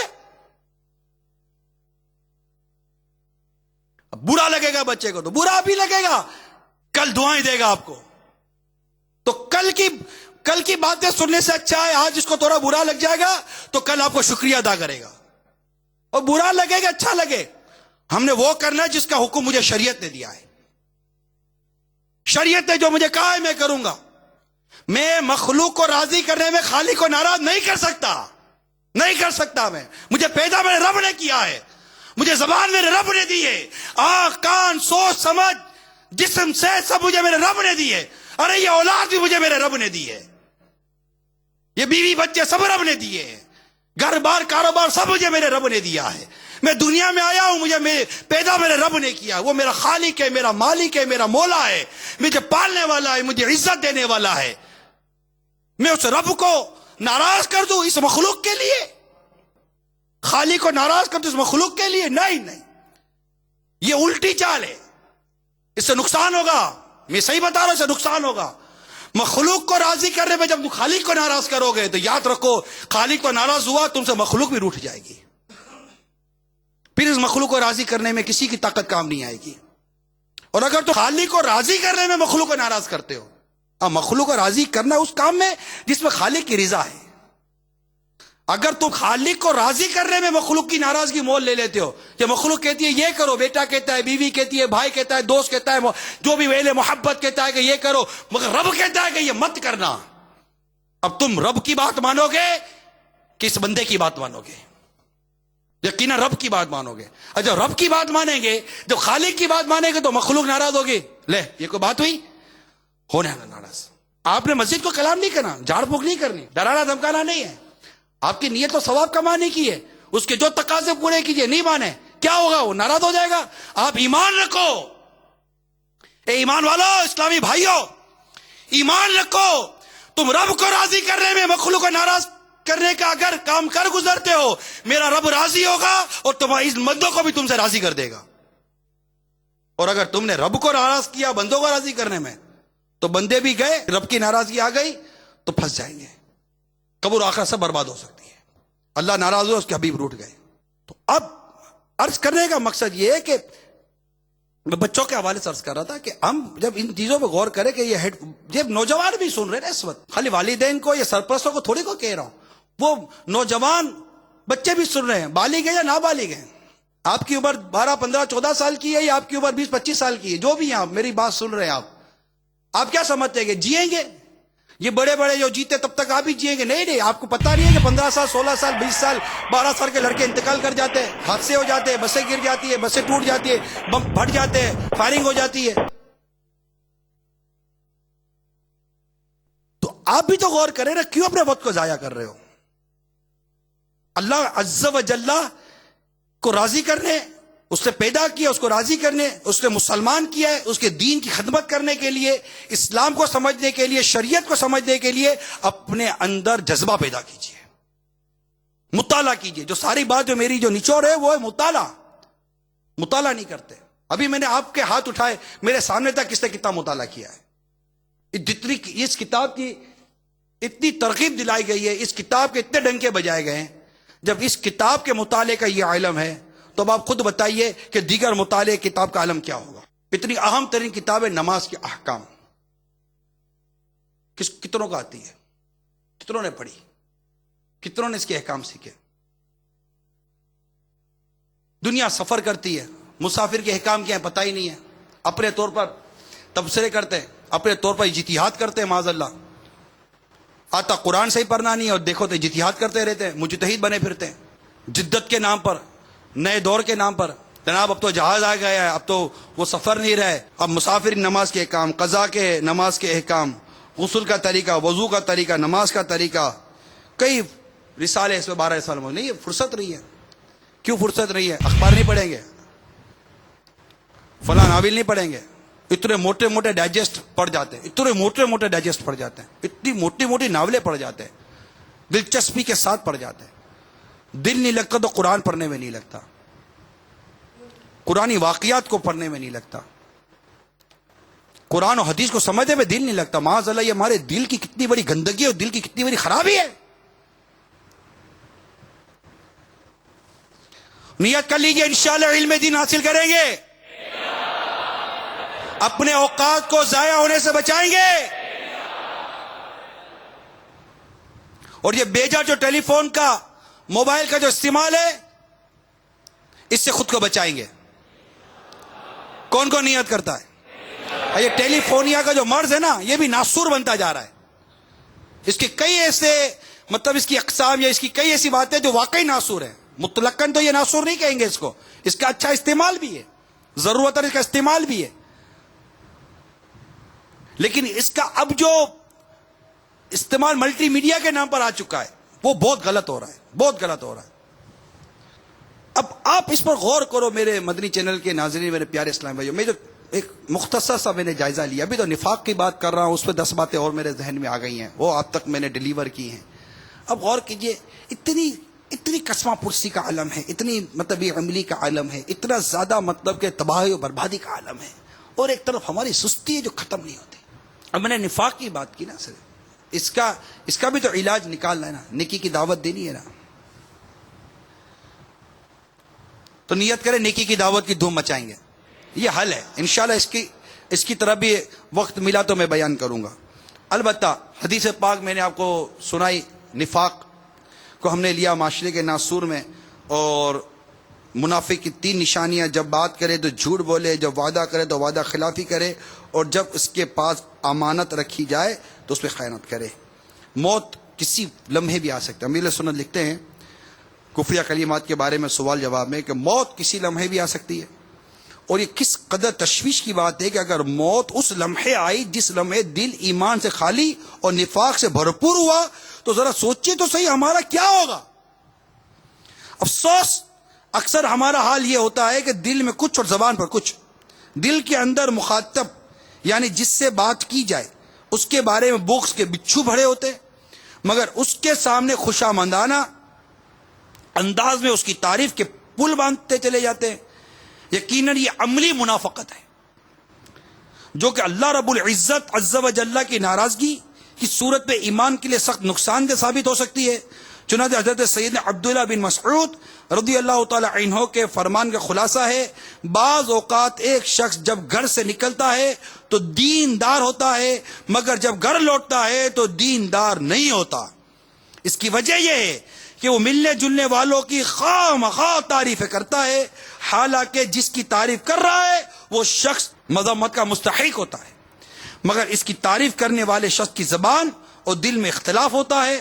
برا لگے گا بچے کو تو برا بھی لگے گا، کل دعائیں دے گا آپ کو. تو کل کی باتیں سننے سے اچھا ہے آج اس کو تھوڑا برا لگ جائے گا تو کل آپ کو شکریہ ادا کرے گا. اور برا لگے گا اچھا لگے، ہم نے وہ کرنا ہے جس کا حکم مجھے شریعت نے دیا ہے. شریعت نے جو مجھے کہا ہے میں کروں گا. میں مخلوق کو راضی کرنے میں خالق کو ناراض نہیں کر سکتا، نہیں کر سکتا. مجھے پیدا میرے رب نے کیا ہے، مجھے زبان میرے رب نے دی ہے، آنکھ، کان، سوچ، سمجھ، جسم سے سب مجھے میرے رب نے دی ہے. ارے یہ اولاد بھی مجھے میرے رب نے دی ہے، یہ بیوی بچے سب رب نے دیے ہیں، گھر بار کاروبار سب مجھے میرے رب نے دیا ہے. میں دنیا میں آیا ہوں، مجھے پیدا میرے رب نے کیا، وہ میرا خالق ہے، میرا مالک ہے، میرا مولا ہے، مجھے پالنے والا ہے، مجھے عزت دینے والا ہے. میں اس رب کو ناراض کر دوں اس مخلوق کے لیے؟ خالق کو ناراض کر دوں اس مخلوق کے لیے؟ نہیں، یہ الٹی چال ہے، اس سے نقصان ہوگا. میں صحیح بتا رہا ہوں، اس سے نقصان ہوگا. مخلوق کو راضی کرنے میں جب خالق کو ناراض کرو گے تو یاد رکھو خالق کو ناراض ہوا تم سے مخلوق بھی روٹھ جائے گی. پھر اس مخلوق کو راضی کرنے میں کسی کی طاقت کام نہیں آئے گی. اور اگر تو خالق کو راضی کرنے میں مخلوق کو ناراض کرتے ہو، مخلوق کو راضی کرنا اس کام میں جس میں خالق کی رضا ہے. اگر تم خالق کو راضی کرنے میں مخلوق کی ناراضگی مول لے لیتے ہو کہ مخلوق کہتی ہے یہ کرو، بیٹا کہتا ہے، بیوی کہتی ہے، بھائی کہتا ہے، دوست کہتا ہے، جو بھی ویل محبت کہتا ہے کہ یہ کرو، مگر رب کہتا ہے کہ یہ مت کرنا. اب تم رب کی بات مانو گے کہ اس بندے کی بات مانو گے؟ یقینا رب کی بات مانو گے. اور جب رب کی بات مانیں گے، جب خالق کی بات مانیں گے تو مخلوق ناراض ہوگی. لے یہ کوئی بات ہوئی؟ ہونے ناراض. آپ نے مسجد کو کلام نہیں کرنا، جھاڑ پھونک نہیں کرنی، ڈرانا دھمکانا نہیں ہے. آپ کی نیت تو ثواب کمانے کی ہے، اس کے جو تقاضے پورے کیجئے. نہیں مانے کیا ہوگا؟ وہ ناراض ہو جائے گا. آپ ایمان رکھو. اے ایمان والو، اسلامی بھائیو، ایمان رکھو، تم رب کو راضی کرنے میں مخلوق کو ناراض کرنے کا اگر کام کر گزرتے ہو، میرا رب راضی ہوگا اور تمہاری بندوں کو بھی تم سے راضی کر دے گا. اور اگر تم نے رب کو ناراض کیا بندوں کو راضی کرنے میں، تو بندے بھی گئے، رب کی ناراضگی آ گئی تو پھنس جائیں گے، قبر آخرت سے برباد ہو سکتی ہے. اللہ ناراض ہوئے، اس کے حبیب روٹ گئے. تو اب عرض کرنے کا مقصد یہ ہے کہ میں بچوں کے حوالے سے عرض کر رہا تھا کہ ہم جب ان چیزوں پہ غور کریں کہ یہ نوجوان بھی سن رہے ہیں اس وقت، خالی والدین کو یا سرپرستوں کو تھوڑی کو کہہ رہا ہوں، وہ نوجوان بچے بھی سن رہے ہیں، بالغ ہیں یا نابالغ ہیں. آپ کی عمر 12 15 14 سال کی ہے یا آپ کی عمر 20 25 سال کی ہے، جو بھی ہیں آپ میری بات سن رہے ہیں، آپ کیا سمجھتے ہیں کہ جیئیں گے؟ یہ بڑے بڑے جو جیتے تب تک آپ بھی جیئیں گے؟ نہیں، آپ کو پتہ نہیں ہے کہ 15 سال 16 سال 20 سال 12 سال کے لڑکے انتقال کر جاتے ہیں، حادثے ہو جاتے ہیں، بسیں گر جاتی ہے، بسیں ٹوٹ جاتی ہے، بم پھٹ جاتے ہیں، فائرنگ ہو جاتی ہے. تو آپ بھی تو غور کریں نا، کیوں اپنے وقت کو ضائع کر رہے ہو؟ اللہ عز و جل کو راضی کرنے، اس نے پیدا کیا، اس کو راضی کرنے، اس نے مسلمان کیا ہے، اس کے دین کی خدمت کرنے کے لیے، اسلام کو سمجھنے کے لیے، شریعت کو سمجھنے کے لیے اپنے اندر جذبہ پیدا کیجئے، مطالعہ کیجئے. جو ساری بات جو میری جو نچوڑ ہے وہ ہے مطالعہ نہیں کرتے. ابھی میں نے آپ کے ہاتھ اٹھائے، میرے سامنے تک کس نے کتنا مطالعہ کیا ہے؟ جتنی اس کتاب کی اتنی ترغیب دلائی گئی ہے، اس کتاب کے اتنے ڈنکے بجائے گئے ہیں. جب اس کتاب کے مطالعے کا یہ علم ہے تو اب آپ خود بتائیے کہ دیگر مطالعے کتاب کا علم کیا ہوگا. اتنی اہم ترین کتاب ہے نماز کے احکام، کتنوں کو آتی ہے؟ کتنوں نے پڑھی؟ کتنوں نے اس کے احکام سیکھے؟ دنیا سفر کرتی ہے، مسافر کے احکام کیا ہیں پتہ ہی نہیں ہے، اپنے طور پر تبصرے کرتے ہیں، اپنے طور پر اجتہاد کرتے ہیں. معاذ اللہ، آتا قرآن سے ہی پڑھنا نہیں ہے اور دیکھو تو اجتہاد کرتے رہتے ہیں، مجتہد بنے پھرتے ہیں. جدت کے نام پر، نئے دور کے نام پر، جناب اب تو جہاز آ گیا ہے، اب تو وہ سفر نہیں رہے، اب مسافر نماز کے احکام، قضا کے نماز کے احکام، غسل کا طریقہ، وضو کا طریقہ، نماز کا طریقہ، کئی رسالے اس میں 12 رسالوں میں. نہیں، فرصت نہیں ہے. کیوں فرصت نہیں ہے؟ اخبار نہیں پڑھیں گے، فلاں ناول نہیں پڑھیں گے، اتنے موٹے موٹے ڈائجسٹ پڑھ جاتے ہیں، اتنے موٹے موٹے ڈائجسٹ پڑھ جاتے ہیں، اتنی موٹی موٹی ناولیں پڑھ جاتے ہیں، دلچسپی کے ساتھ پڑھ جاتے ہیں. دل نہیں لگتا تو قرآن پڑھنے میں نہیں لگتا، قرآنی واقعات کو پڑھنے میں نہیں لگتا، قرآن و حدیث کو سمجھنے میں دل نہیں لگتا. معاذ اللہ، یہ ہمارے دل کی کتنی بڑی گندگی اور دل کی کتنی بڑی خرابی ہے. نیت کر لیجئے انشاءاللہ علم دین حاصل کریں گے، اپنے اوقات کو ضائع ہونے سے بچائیں گے، اور یہ بیجا جو ٹیلی فون کا، موبائل کا جو استعمال ہے، اس سے خود کو بچائیں گے. کون کون نیت کرتا ہے؟ یہ ٹیلی فونیا کا جو مرض ہے نا، یہ بھی ناسور بنتا جا رہا ہے. اس کے کئی ایسے مطلب اس کی اقسام یا اس کی کئی ایسی باتیں جو واقعی ناسور ہیں. مطلقاً تو یہ ناسور نہیں کہیں گے اس کو، اس کا اچھا استعمال بھی ہے، ضرورت ہے اس کا استعمال بھی ہے، لیکن اس کا اب جو استعمال ملٹی میڈیا کے نام پر آ چکا ہے وہ بہت غلط ہو رہا ہے، بہت غلط ہو رہا ہے. اب آپ اس پر غور کرو میرے مدنی چینل کے ناظرین، میرے پیارے اسلام بھائیو. میں جو ایک مختصر سا میں نے جائزہ لیا، ابھی تو نفاق کی بات کر رہا ہوں، اس پہ 10 باتیں اور میرے ذہن میں آ گئی ہیں، وہ آپ تک میں نے ڈیلیور کی ہیں. اب غور کیجئے، اتنی قسمہ پرسی کا عالم ہے، اتنی مطلب عملی کا عالم ہے، اتنا زیادہ مطلب کہ تباہی و بربادی کا عالم ہے، اور ایک طرف ہماری سستی ہے جو ختم نہیں ہوتی. اب میں نے نفاق کی بات کی نا، صرف اس کا بھی تو علاج نکالنا ہے نا، نیکی کی دعوت دینی ہے نا. تو نیت کریں نیکی کی دعوت کی دھوم مچائیں گے، یہ حل ہے انشاءاللہ. اس کی طرف بھی وقت ملا تو میں بیان کروں گا. البتہ حدیث پاک میں نے آپ کو سنائی، نفاق کو ہم نے لیا معاشرے کے ناسور میں، اور منافق کی 3 نشانیاں: جب بات کرے تو جھوٹ بولے، جب وعدہ کرے تو وعدہ خلافی کرے، اور جب اس کے پاس امانت رکھی جائے تو اس پہ خیانت کرے. موت کسی لمحے بھی آ سکتا ہے. امیر سنت لکھتے ہیں کفریہ کلمات کے بارے میں سوال جواب میں کہ موت کسی لمحے بھی آ سکتی ہے، اور یہ کس قدر تشویش کی بات ہے کہ اگر موت اس لمحے آئی جس لمحے دل ایمان سے خالی اور نفاق سے بھرپور ہوا، تو ذرا سوچیے تو صحیح ہمارا کیا ہوگا. افسوس اکثر ہمارا حال یہ ہوتا ہے کہ دل میں کچھ اور زبان پر کچھ. دل کے اندر مخاطب یعنی جس سے بات کی جائے اس کے بارے میں بغض کے بچھو بھرے ہوتے، مگر اس کے سامنے خوشامندانہ انداز میں اس کی تعریف کے پل باندھتے چلے جاتے ہیں. یقیناً یہ عملی منافقت ہے جو کہ اللہ رب العزت عز و جل کی ناراضگی کی صورت میں ایمان کے لیے سخت نقصان دہ ثابت ہو سکتی ہے. چنانچہ حضرت سیدنا عبداللہ بن مسعود رضی اللہ تعالی عنہ کے فرمان کا خلاصہ ہے، بعض اوقات ایک شخص جب گھر سے نکلتا ہے تو دیندار ہوتا ہے، مگر جب گھر لوٹتا ہے تو دیندار نہیں ہوتا. اس کی وجہ یہ ہے کہ وہ ملنے جلنے والوں کی خواہ مخواہ تعریفیں کرتا ہے، حالانکہ جس کی تعریف کر رہا ہے وہ شخص مذمت کا مستحق ہوتا ہے، مگر اس کی تعریف کرنے والے شخص کی زبان اور دل میں اختلاف ہوتا ہے.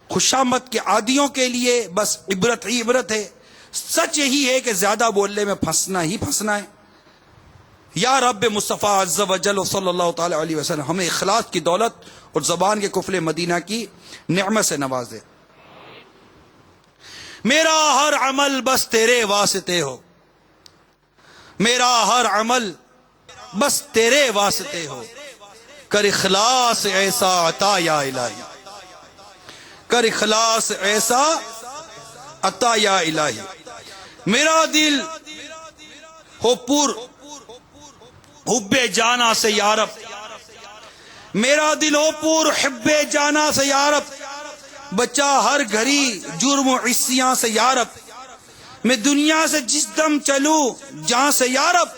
خوشامد کے عادیوں کے لیے بس عبرت ہی عبرت ہے. سچ یہی ہے کہ زیادہ بولنے میں پھنسنا ہی پھنسنا ہے. یا رب مصطفیٰ عز و جل صلی اللہ تعالی علیہ وسلم ہمیں اخلاص کی دولت اور زبان کے قفل مدینہ کی نعمت سے نواز دے. میرا ہر عمل بس تیرے واسطے ہو، میرا ہر عمل بس تیرے واسطے ہو، کر اخلاص ایسا عطا یا الہی، کر اخلاص ایسا عطا یا الہی. میرا دل ہو پور حب جانا سے یا رب، میرا دل ہو پور حب جانا سے یا رب، بچا ہر گھڑی جرم و عصیاں سے یا رب. میں دنیا سے جس دم چلوں جہاں سے یا رب،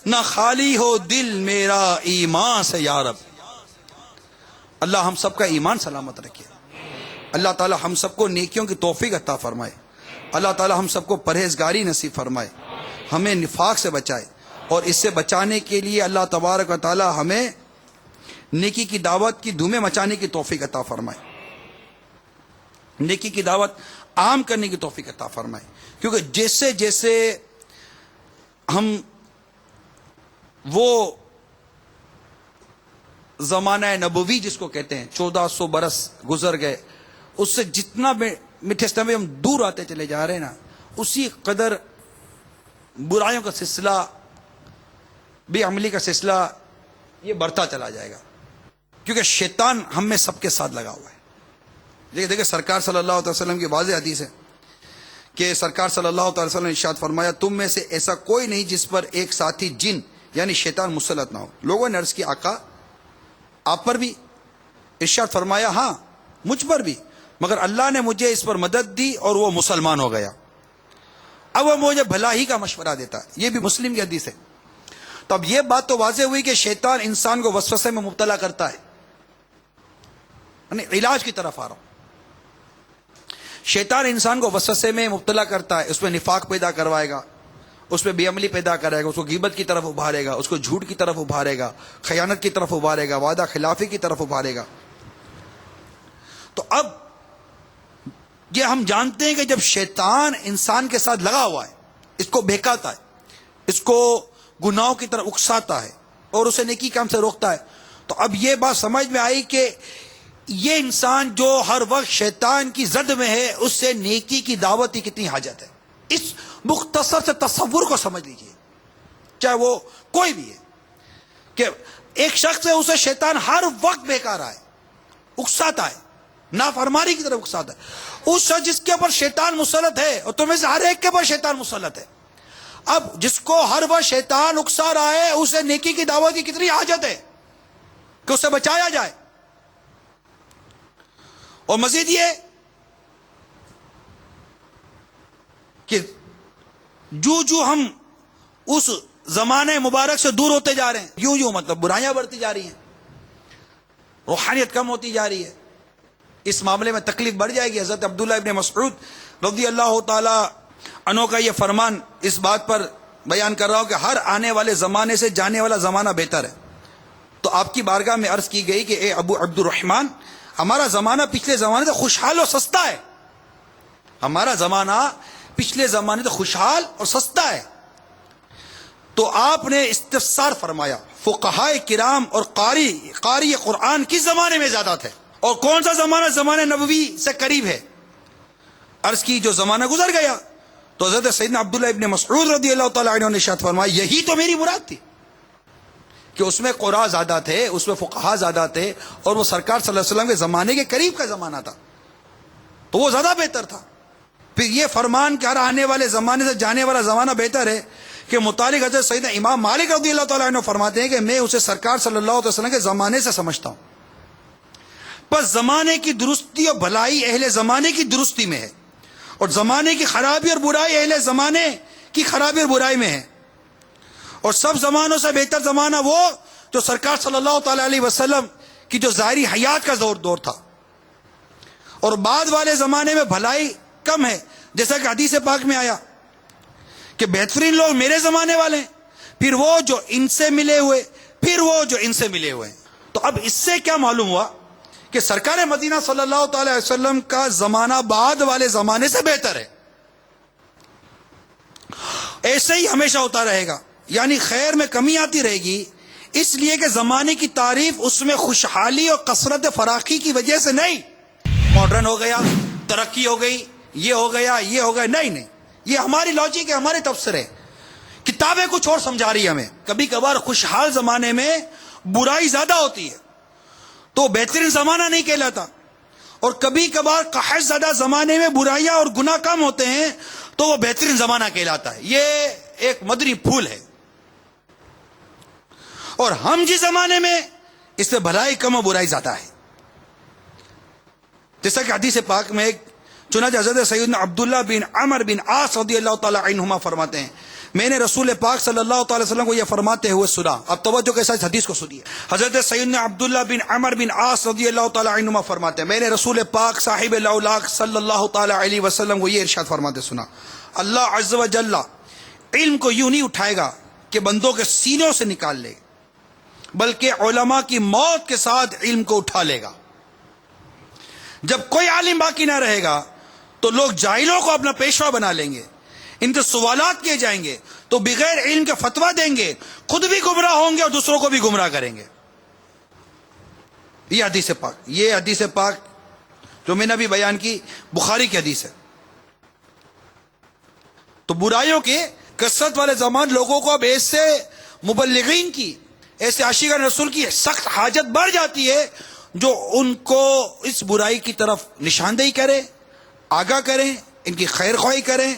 نہ خالی ہو دل میرا ایمان سے یا رب. اللہ ہم سب کا ایمان سلامت رکھے. اللہ تعالی ہم سب کو نیکیوں کی توفیق عطا فرمائے. اللہ تعالی ہم سب کو پرہیزگاری نصیب فرمائے، ہمیں نفاق سے بچائے، اور اس سے بچانے کے لیے اللہ تبارک و تعالی ہمیں نیکی کی دعوت کی دھومیں مچانے کی توفیق عطا فرمائے، نیکی کی دعوت عام کرنے کی توفیق عطا فرمائے. کیونکہ جیسے جیسے ہم وہ زمانہ نبوی جس کو کہتے ہیں 1400 برس گزر گئے، اس سے جتنا میٹھے سمے ہم دور آتے چلے جا رہے ہیں نا، اسی قدر برائیوں کا سلسلہ، بے عملی کا سلسلہ یہ بڑھتا چلا جائے گا. کیونکہ شیطان ہم میں سب کے ساتھ لگا ہوا ہے. دیکھیں سرکار صلی اللہ علیہ وسلم کی واضح حدیث ہے کہ سرکار صلی اللہ علیہ وسلم نے ارشاد فرمایا، تم میں سے ایسا کوئی نہیں جس پر ایک ساتھی جن یعنی شیطان مسلط نہ ہو. لوگوں نے عرض کی آقا آپ پر بھی؟ ارشاد فرمایا ہاں مجھ پر بھی، مگر اللہ نے مجھے اس پر مدد دی اور وہ مسلمان ہو گیا. اب وہ مجھے بھلا ہی کا مشورہ دیتا ہے. یہ بھی مسلم کی حدیث ہے. تو اب یہ بات تو واضح ہوئی کہ شیطان انسان کو وسوسے میں مبتلا کرتا ہے. یعنی علاج کی طرف آ رہا ہوں. شیطان انسان کو وسوسے میں مبتلا کرتا ہے، اس میں نفاق پیدا کروائے گا، اس میں بے عملی پیدا کرے گا، اس کو غیبت کی طرف ابھارے گا، اس کو جھوٹ کی طرف ابھارے گا، خیانت کی طرف ابھارے گا، وعدہ خلافی کی طرف ابھارے گا. تو اب یہ ہم جانتے ہیں کہ جب شیطان انسان کے ساتھ لگا ہوا ہے، اس کو بہکاتا ہے، اس کو گناہوں کی طرف اکساتا ہے اور اسے نیکی کام سے روکتا ہے، تو اب یہ بات سمجھ میں آئی کہ یہ انسان جو ہر وقت شیطان کی زد میں ہے، اس سے نیکی کی دعوت کی کتنی حاجت ہے. اس مختصر سے تصور کو سمجھ لیجئے، چاہے وہ کوئی بھی ہے، کہ ایک شخص ہے اسے شیطان ہر وقت بہکا رہا ہے، اکساتا ہے، نافرمانی کی طرف اکساتا ہے. اس شخص جس کے اوپر شیطان مسلط ہے، اور تمہیں سے ہر ایک کے اوپر شیطان مسلط ہے، اب جس کو ہر وقت شیطان اکسا رہا ہے، اسے نیکی کی دعوت کی کتنی حاجت ہے کہ اسے بچایا جائے. اور مزید یہ کہ جو ہم اس زمانے مبارک سے دور ہوتے جا رہے ہیں، یوں مطلب برائیاں بڑھتی جا رہی ہیں، روحانیت کم ہوتی جا رہی ہے، اس معاملے میں تکلیف بڑھ جائے گی. حضرت عبداللہ ابن مسعود رضی اللہ تعالی عنہ کا یہ فرمان اس بات پر بیان کر رہا ہوں کہ ہر آنے والے زمانے سے جانے والا زمانہ بہتر ہے. تو آپ کی بارگاہ میں عرض کی گئی کہ اے ابو عبد الرحمن، ہمارا زمانہ پچھلے زمانے سے خوشحال اور سستا ہے. ہمارا زمانہ پچھلے زمانے سے خوشحال اور سستا ہے. تو آپ نے استفسار فرمایا، فقہائے کرام اور قاری قرآن کس زمانے میں زیادہ تھے، اور کون سا زمانہ زمانہ نبوی سے قریب ہے؟ عرض کی جو زمانہ گزر گیا. تو حضرت سیدنا عبداللہ ابن مسعود رضی اللہ تعالی عنہ نے ارشاد فرمایا، یہی تو میری مراد تھی کہ اس میں قراء زیادہ تھے، اس میں فقہا زیادہ تھے، اور وہ سرکار صلی اللہ علیہ وسلم کے زمانے کے قریب کا زمانہ تھا، تو وہ زیادہ بہتر تھا۔ پھر یہ فرمان کہ ہر آنے والے زمانے سے جانے والا زمانہ بہتر ہے، کہ متعلق حضرت سیدنا امام مالک رضی اللہ تعالیٰ عنہ فرماتے ہیں کہ میں اسے سرکار صلی اللہ علیہ وسلم کے زمانے سے سمجھتا ہوں۔ بس زمانے کی درستی اور بھلائی اہل زمانے کی درستی میں ہے، اور زمانے کی خرابی اور برائی اہل زمانے کی خرابی اور برائی میں ہے، اور سب زمانوں سے بہتر زمانہ وہ جو سرکار صلی اللہ تعالیٰ علیہ وسلم کی جو ظاہری حیات کا دور تھا، اور بعد والے زمانے میں بھلائی کم ہے، جیسا کہ حدیث پاک میں آیا کہ بہترین لوگ میرے زمانے والے ہیں، پھر وہ جو ان سے ملے ہوئے، پھر وہ جو ان سے ملے ہوئے ہیں۔ تو اب اس سے کیا معلوم ہوا کہ سرکار مدینہ صلی اللہ تعالی علیہ وسلم کا زمانہ بعد والے زمانے سے بہتر ہے۔ ایسے ہی ہمیشہ ہوتا رہے گا، یعنی خیر میں کمی آتی رہے گی، اس لیے کہ زمانے کی تعریف اس میں خوشحالی اور کثرت فراخی کی وجہ سے نہیں، ماڈرن ہو گیا، ترقی ہو گئی، یہ ہو گیا، یہ ہو گیا، نہیں، یہ ہماری لاجک ہے، ہمارے تبصرے، کتابیں کچھ اور سمجھا رہی ہے ہمیں۔ کبھی کبھار خوشحال زمانے میں برائی زیادہ ہوتی ہے تو بہترین زمانہ نہیں کہلاتا، اور کبھی کبھار قحط زدہ زمانے میں برائیاں اور گناہ کم ہوتے ہیں تو وہ بہترین زمانہ کہلاتا ہے۔ یہ ایک مدنی پھول ہے، اور ہم جس زمانے میں اس میں بھلائی کم اور برائی زیادہ ہے، جیسا کہ حدیث پاک میں ایک چنانچہ حضرت سیدنا عبداللہ بن عمر بن عاص رضی اللہ تعالی عنہما فرماتے ہیں، میں نے رسول پاک صلی اللہ تعالی وسلم کو یہ فرماتے ہوئے سنا۔ اب توجہ کے ساتھ حدیث کو سنیے۔ حضرت سیدنا عبداللہ بن عمر بن عاص رضی اللہ تعالی عنہما فرماتے ہیں، میں نے رسول پاک صاحب الاولاق صلی اللہ تعالی علیہ وسلم کو یہ ارشاد فرماتے سنا، اللہ عز و جل علم کو یوں نہیں اٹھائے گا کہ بندوں کے سینوں سے نکال لے، بلکہ علماء کی موت کے ساتھ علم کو اٹھا لے گا۔ جب کوئی عالم باقی نہ رہے گا تو لوگ جاہلوں کو اپنا پیشوا بنا لیں گے، ان کے سوالات کیے جائیں گے تو بغیر علم کے فتویٰ دیں گے، خود بھی گمراہ ہوں گے اور دوسروں کو بھی گمراہ کریں گے۔ یہ حدیث پاک جو میں نے ابھی بیان کی بخاری کی حدیث ہے۔ تو برائیوں کے کثرت والے زمان لوگوں کو اب ایسے مبلغین کی، ایسے عاشقان رسول کی سخت حاجت بڑھ جاتی ہے جو ان کو اس برائی کی طرف نشاندہی کرے، آگاہ کریں، ان کی خیر خواہی کریں،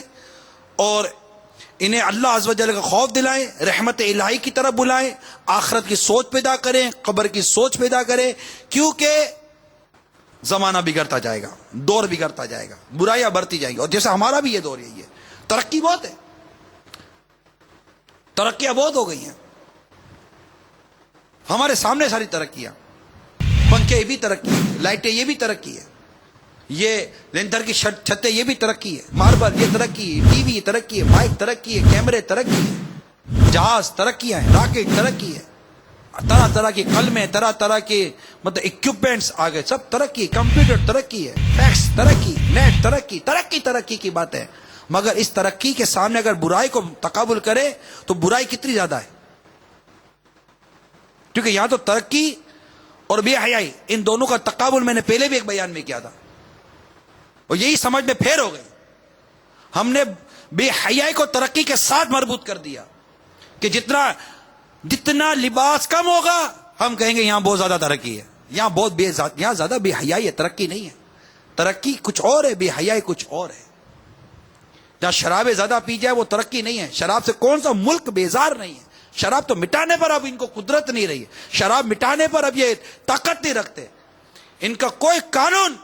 اور انہیں اللہ عز و جل کا خوف دلائیں، رحمت الہی کی طرف بلائیں، آخرت کی سوچ پیدا کریں، قبر کی سوچ پیدا کریں، کیونکہ زمانہ بگڑتا جائے گا، دور بگڑتا جائے گا، برائیاں بڑھتی جائیں گی، اور جیسے ہمارا بھی یہ دور یہی ہے۔ ترقی بہت ہے، ترقیاں بہت ہو گئی ہیں، ہمارے سامنے ساری ترقیاں، پنکھے یہ بھی ترقی ہے، لائٹیں یہ بھی ترقی ہے، یہ لینٹر کی چھتیں یہ بھی ترقی ہے، ماربل یہ ترقی ہے، ٹی وی یہ ترقی ہے، مائک ترقی ہے، کیمرے ترقی ہے، جہاز ترقیاں ہیں، راکٹ ترقی ہے، طرح طرح کی قلمیں، طرح طرح کے مطلب اکوپمنٹس آ گئے، سب ترقی، کمپیوٹر ترقی ہے، فیکس ترقی، نیٹ ترقی کی بات ہے۔ مگر اس ترقی کے سامنے اگر برائی کو تقابل کرے تو برائی کتنی زیادہ ہے، کیونکہ یہاں تو ترقی اور بے حیائی، ان دونوں کا تقابل میں نے پہلے بھی ایک بیان میں کیا تھا، اور یہی سمجھ میں پھیر ہو گئی۔ ہم نے بے حیائی کو ترقی کے ساتھ مربوط کر دیا کہ جتنا لباس کم ہوگا ہم کہیں گے یہاں بہت زیادہ ترقی ہے، یہاں زیادہ بے حیائی ہے، ترقی نہیں ہے۔ ترقی کچھ اور ہے، بے حیائی کچھ اور ہے۔ جہاں شرابیں زیادہ پی جائے وہ ترقی نہیں ہے، شراب سے کون سا ملک بیزار نہیں ہے، شراب تو مٹانے پر اب ان کو قدرت نہیں رہی ہے، شراب مٹانے پر اب یہ طاقت نہیں رکھتے، ان کا کوئی قانون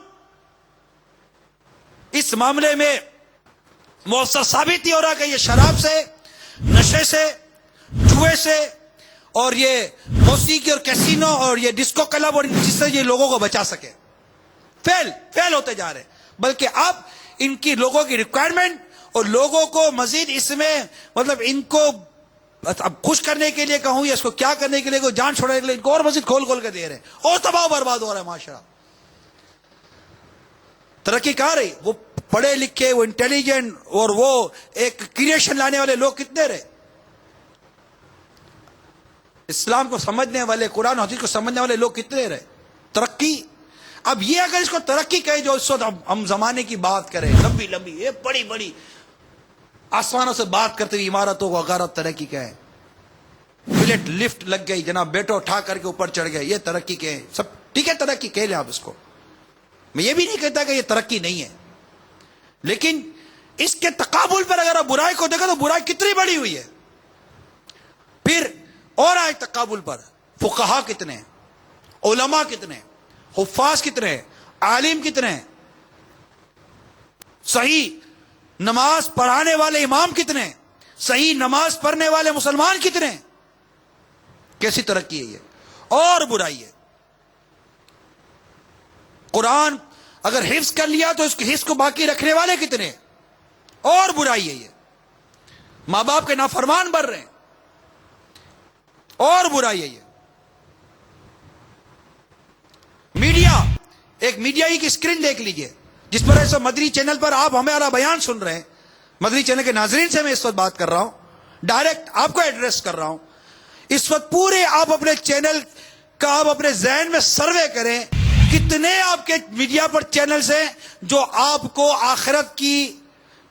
اس معاملے میں مؤثر ثابت نہیں ہو رہا کہ یہ شراب سے، نشے سے، جوئے سے، اور یہ موسیقی اور کیسینو اور یہ ڈسکو کلب اور جس سے یہ لوگوں کو بچا سکے، فیل ہوتے جا رہے ہیں۔ بلکہ اب ان کی لوگوں کی ریکوائرمنٹ اور لوگوں کو مزید اس میں مطلب ان کو اب خوش کرنے کے لیے کہوں یا اس کو کیا کرنے کے لیے کوئی جان چھوڑنے کے لیے ان کو اور مزید کھول کے دے رہے ہیں، اور تباہ برباد ہو رہا ہے معاشرہ۔ ترقی کہاں رہی؟ وہ پڑھے لکھے، وہ انٹیلیجنٹ اور وہ ایک کریشن لانے والے لوگ کتنے رہے؟ اسلام کو سمجھنے والے، قرآن و حدیث کو سمجھنے والے لوگ کتنے رہے؟ ترقی، اب یہ اگر اس کو ترقی کہے جو اس وقت ہم زمانے کی بات کریں، لمبی لمبی یہ بڑی بڑی آسمانوں سے بات کرتے ہوئے عمارتوں کو اگر ترقی کہیں، بلٹ لفٹ لگ گئی جناب، بیٹا اٹھا کر کے اوپر چڑھ گئے، یہ ترقی کے ہیں سب، ٹھیک ہے ترقی کہہ لیں آپ اس کو، میں یہ بھی نہیں کہتا کہ یہ ترقی نہیں ہے، لیکن اس کے تقابل پر اگر آپ برائی کو دیکھیں تو برائی کتنی بڑی ہوئی ہے. پھر اور آئے تقابل پر، فقہا کتنے ہیں، علماء کتنے ہیں، حفاظ کتنے ہیں، عالم کتنے ہیں، صحیح نماز پڑھانے والے امام کتنے ہیں، صحیح نماز پڑھنے والے مسلمان کتنے ہیں. کیسی ترقی ہے یہ، اور برائی ہے. قرآن اگر حفظ کر لیا تو اس کے حفظ کو باقی رکھنے والے کتنے ہیں، اور برائی ہے یہ. ماں باپ کے نافرمان بن رہے ہیں، اور برائی ہے یہ. میڈیا، ایک میڈیا ہی کی اسکرین دیکھ لیجئے جس پر ایسا مدری چینل پر آپ ہمارا بیان سن رہے ہیں. مدری چینل کے ناظرین سے میں اس وقت بات کر رہا ہوں، ڈائریکٹ آپ کو ایڈریس کر رہا ہوں. اس وقت پورے آپ اپنے چینل کا آپ اپنے ذہن میں سروے کریں، کتنے آپ کے میڈیا پر چینلز ہیں جو آپ کو آخرت کی